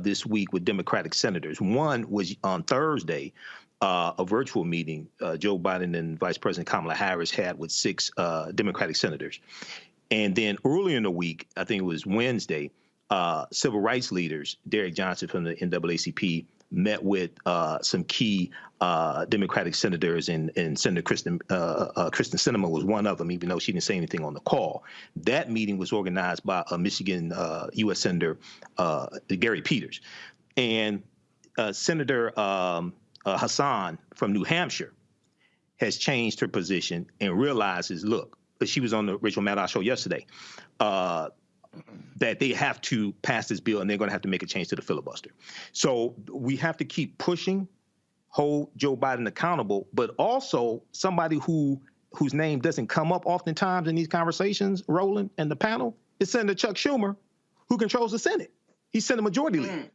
this week with Democratic senators. One was on Thursday, a virtual meeting Joe Biden and Vice President Kamala Harris had with 6 Democratic senators. And then earlier in the week, I think it was Wednesday, civil rights leaders, Derek Johnson from the NAACP, met with some key Democratic senators, and Senator Kristen Sinema was one of them, even though she didn't say anything on the call. That meeting was organized by Michigan U.S. Senator Gary Peters. And Senator Hassan from New Hampshire has changed her position and realizes, look, she was on the Rachel Maddow show yesterday, that they have to pass this bill and they're going to have to make a change to the filibuster. So we have to keep pushing, hold Joe Biden accountable, but also somebody whose name doesn't come up oftentimes in these conversations, Roland and the panel, is Senator Chuck Schumer, who controls the Senate. He's Senate Majority Leader.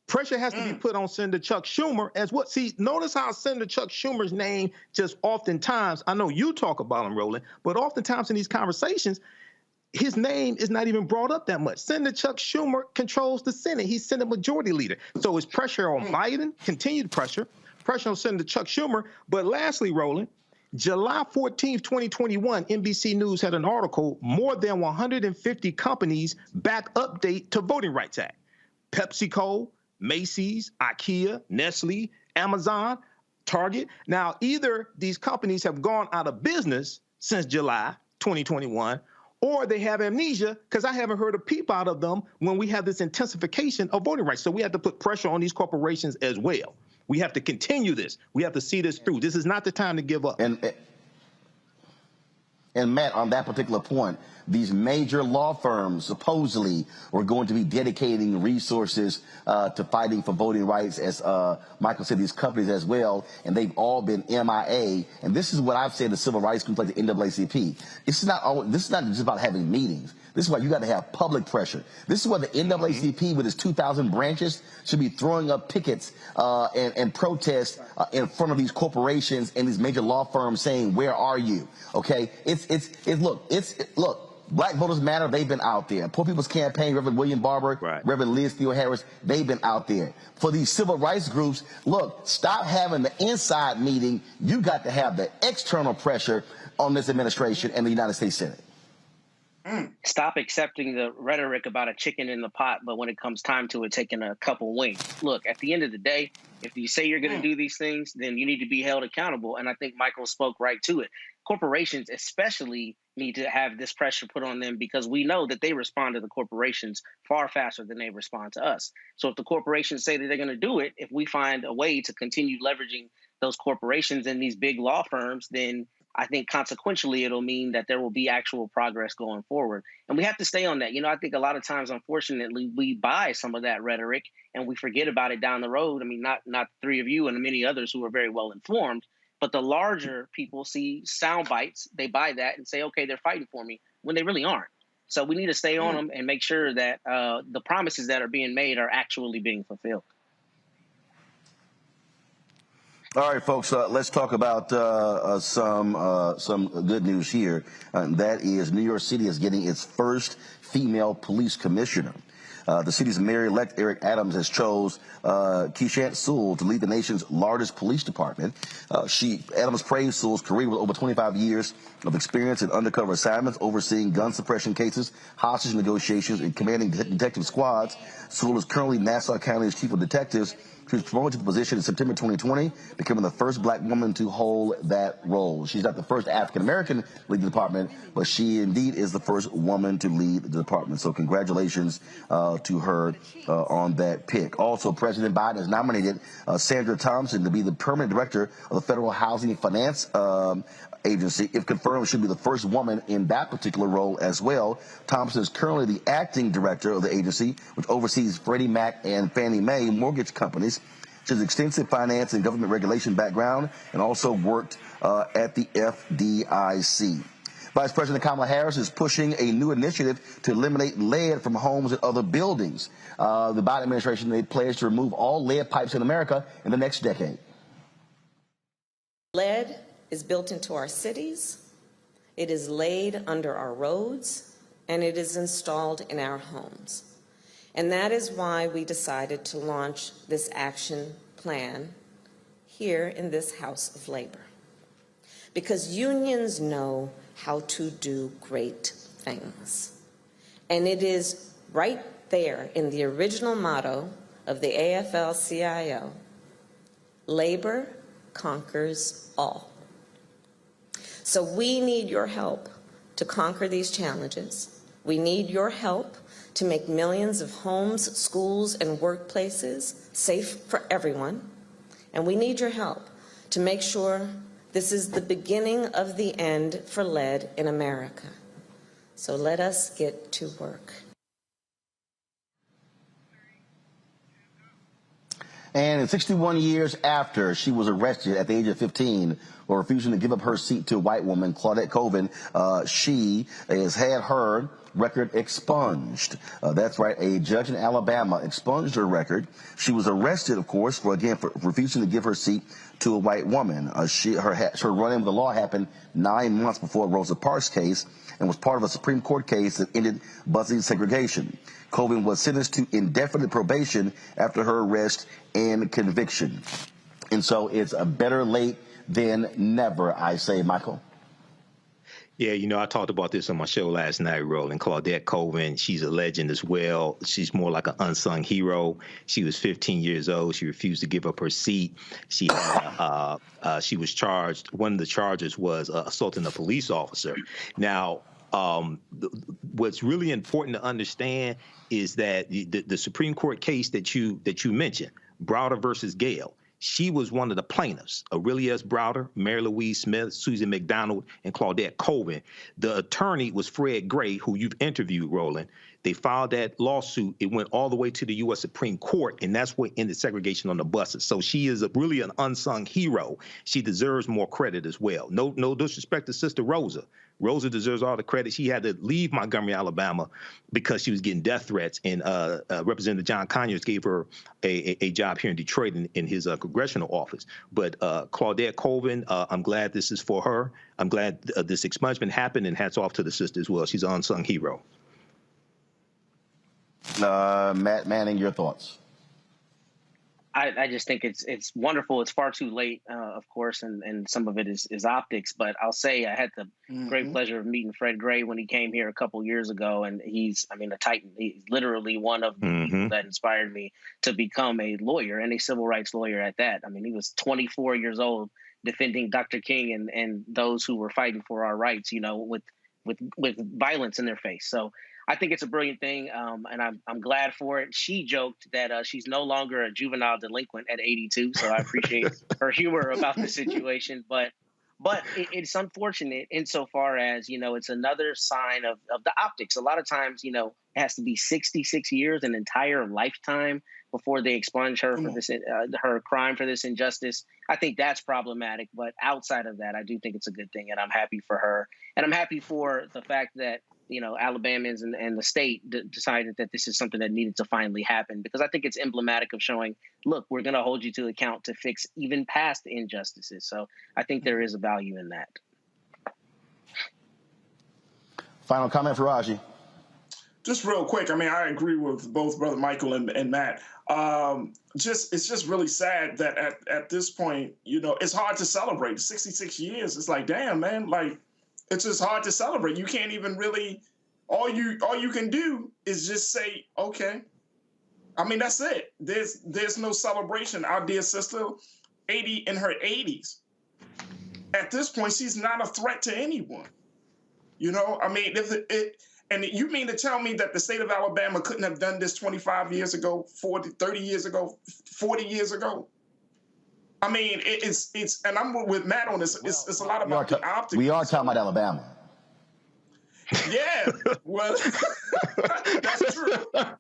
Pressure has to be put on Senator Chuck Schumer as what? See, notice how Senator Chuck Schumer's name just oftentimes, I know you talk about him, Roland, but oftentimes in these conversations, his name is not even brought up that much. Senator Chuck Schumer controls the Senate. He's Senate Majority Leader. So it's pressure on Biden, continued pressure on Senator Chuck Schumer. But lastly, Roland, July 14th, 2021, NBC News had an article, more than 150 companies back update to Voting Rights Act. PepsiCo, Macy's, IKEA, Nestle, Amazon, Target. Now, either these companies have gone out of business since July 2021, or they have amnesia because I haven't heard a peep out of them when we have this intensification of voting rights. So we have to put pressure on these corporations as well. We have to continue this. We have to see this through. This is not the time to give up. And Matt, on that particular point, these major law firms supposedly were going to be dedicating resources to fighting for voting rights, as Michael said, these companies as well, and they've all been MIA. And this is what I've said the civil rights groups like the NAACP. This is not just about having meetings. This is why you got to have public pressure. This is why the NAACP, with its 2,000 branches, should be throwing up pickets and protests in front of these corporations and these major law firms saying, "Where are you?" Okay, look. Black Voters Matter, they've been out there. Poor People's Campaign, Reverend William Barber, Reverend Liz Theo Harris, they've been out there. For these civil rights groups, look, stop having the inside meeting. You got to have the external pressure on this administration and the United States Senate. Stop accepting the rhetoric about a chicken in the pot, but when it comes time to it, taking a couple wings. Look, at the end of the day, if you say you're going to do these things, then you need to be held accountable. And I think Michael spoke right to it. Corporations especially need to have this pressure put on them because we know that they respond to the corporations far faster than they respond to us. So if the corporations say that they're going to do it, if we find a way to continue leveraging those corporations and these big law firms, then I think consequentially it'll mean that there will be actual progress going forward. And we have to stay on that. I think a lot of times, unfortunately, we buy some of that rhetoric and we forget about it down the road. I mean, not the three of you and many others who are very well informed, but the larger people see sound bites, they buy that and say, okay, they're fighting for me, when they really aren't. So we need to stay on them and make sure that the promises that are being made are actually being fulfilled. All right, folks, let's talk about some good news here. That is New York City is getting its first female police commissioner. The city's mayor-elect Eric Adams has chose Keishant Sewell to lead the nation's largest police department. Adams praised Sewell's career with over 25 years of experience in undercover assignments, overseeing gun suppression cases, hostage negotiations, and commanding detective squads. Sewell is currently Nassau County's chief of detectives. She was promoted to the position in September 2020, becoming the first black woman to hold that role. She's not the first African-American to lead the department, but she indeed is the first woman to lead the department. So congratulations to her on that pick. Also, President Biden has nominated Sandra Thompson to be the permanent director of the Federal Housing and Finance Agency. If confirmed, she'll be the first woman in that particular role as well. Thompson is currently the acting director of the agency, which oversees Freddie Mac and Fannie Mae mortgage companies. She has extensive finance and government regulation background and also worked at the FDIC. Vice President Kamala Harris is pushing a new initiative to eliminate lead from homes and other buildings. The Biden administration, they pledged to remove all lead pipes in America in the next decade. Lead is built into our cities, it is laid under our roads, and it is installed in our homes. And that is why we decided to launch this action plan here in this House of Labor. Because unions know how to do great things. And it is right there in the original motto of the AFL-CIO, labor conquers all. So we need your help to conquer these challenges. We need your help to make millions of homes, schools, and workplaces safe for everyone. And we need your help to make sure this is the beginning of the end for lead in America. So let us get to work. And 61 years after she was arrested at the age of 15 for refusing to give up her seat to a white woman, Claudette Colvin, she has had her record expunged. That's right, a judge in Alabama expunged her record. She was arrested, of course, for refusing to give her seat to a white woman. Her run-in with the law happened 9 months before Rosa Parks' case and was part of a Supreme Court case that ended busing segregation. Colvin was sentenced to indefinite probation after her arrest and conviction. And so it's a better late than never, I say, Michael. Yeah, I talked about this on my show last night, Roland. Claudette Colvin, she's a legend as well. She's more like an unsung hero. She was 15 years old. She refused to give up her seat. She had, she was charged. One of the charges was assaulting a police officer. Now, what's really important to understand is that the Supreme Court case that you mentioned, Browder versus Gale, she was one of the plaintiffs, Aurelia S. Browder, Mary Louise Smith, Susan McDonald, and Claudette Colvin. The attorney was Fred Gray, who you've interviewed, Roland. They filed that lawsuit. It went all the way to the U.S. Supreme Court, and that's what ended segregation on the buses. So she is really an unsung hero. She deserves more credit as well. No disrespect to Sister Rosa. Rosa deserves all the credit. She had to leave Montgomery, Alabama, because she was getting death threats, and Representative John Conyers gave her a job here in Detroit in his congressional office. But Claudette Colvin, I'm glad this is for her. I'm glad this expungement happened, and hats off to the sister as well. She's an unsung hero. Matt Manning, your thoughts? I just think it's wonderful. It's far too late, of course, and some of it is optics. But I'll say I had the great pleasure of meeting Fred Gray when he came here a couple years ago, and he's, I mean, a titan. He's literally one of the people that inspired me to become a lawyer, and a civil rights lawyer at that. I mean, he was 24 years old defending Dr. King and those who were fighting for our rights, you know, with violence in their face. So I think it's a brilliant thing, and I'm glad for it. She joked that she's no longer a juvenile delinquent at 82, so I appreciate her humor about the situation. But it's unfortunate insofar as, you know, it's another sign of the optics. A lot of times, you know, it has to be 66 years, an entire lifetime, before they expunge her for this her crime for this injustice. I think that's problematic. But outside of that, I do think it's a good thing, and I'm happy for her, and I'm happy for the fact that, you know, Alabamans and the state decided that this is something that needed to finally happen, because I think it's emblematic of showing, look, we're going to hold you to account to fix even past injustices. So I think there is a value in that. Final comment for Raji. Just real quick, I mean, I agree with both Brother Michael and Matt. It's just really sad that at this point, you know, it's hard to celebrate. 66 years, it's like, damn, man, like, it's just hard to celebrate. You can't even really, all you can do is just say, okay. I mean, that's it. There's no celebration. Our dear sister, 80 in her 80s. At this point, she's not a threat to anyone. You know, I mean, and you mean to tell me that the state of Alabama couldn't have done this 25 years ago, 40, 30 years ago, 40 years ago? I mean, it's and I'm with Matt on this. It's a lot about the optics. We are talking about Alabama. Yeah, well, that's true. I'm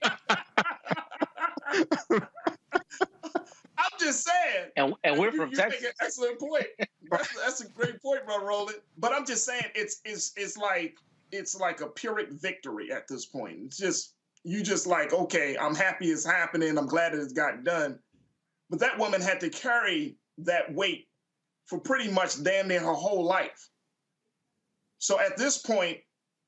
just saying. And we're from Texas. Make an excellent point. That's a great point, Brother Roland. But I'm just saying, it's like a Pyrrhic victory at this point. It's just, you just like, okay, I'm happy it's happening. I'm glad it's got done. But that woman had to carry that weight for pretty much damn near her whole life. So at this point,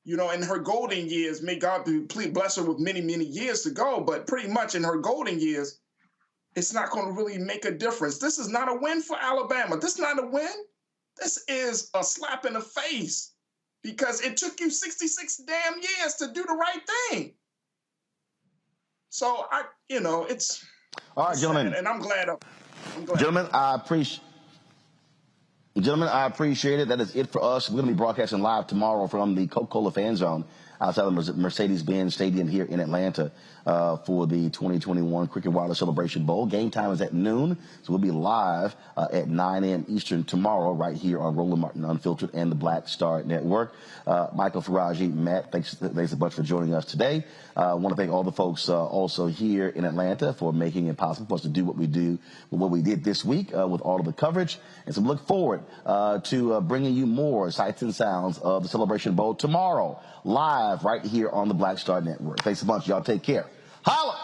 you know, in her golden years, may God bless her with many, many years to go, but pretty much in her golden years, it's not going to really make a difference. This is not a win for Alabama. This is not a win. This is a slap in the face, because it took you 66 damn years to do the right thing. So it's all right, gentlemen. Sad, and I'm glad. Gentlemen, I appreciate it. That is it for us. We're going to be broadcasting live tomorrow from the Coca-Cola Fan Zone outside of the Mercedes-Benz Stadium here in Atlanta for the 2021 Cricket Wireless Celebration Bowl. Game time is at noon, so we'll be live at 9 a.m. Eastern tomorrow right here on Roland Martin Unfiltered and the Black Star Network. Michael, Faraji, Matt, thanks a bunch for joining us today. I want to thank all the folks also here in Atlanta for making it possible for us to do what we did this week with all of the coverage. And so we look forward to bringing you more sights and sounds of the Celebration Bowl tomorrow, live right here on the Black Star Network. Thanks a bunch. Y'all take care. Holla!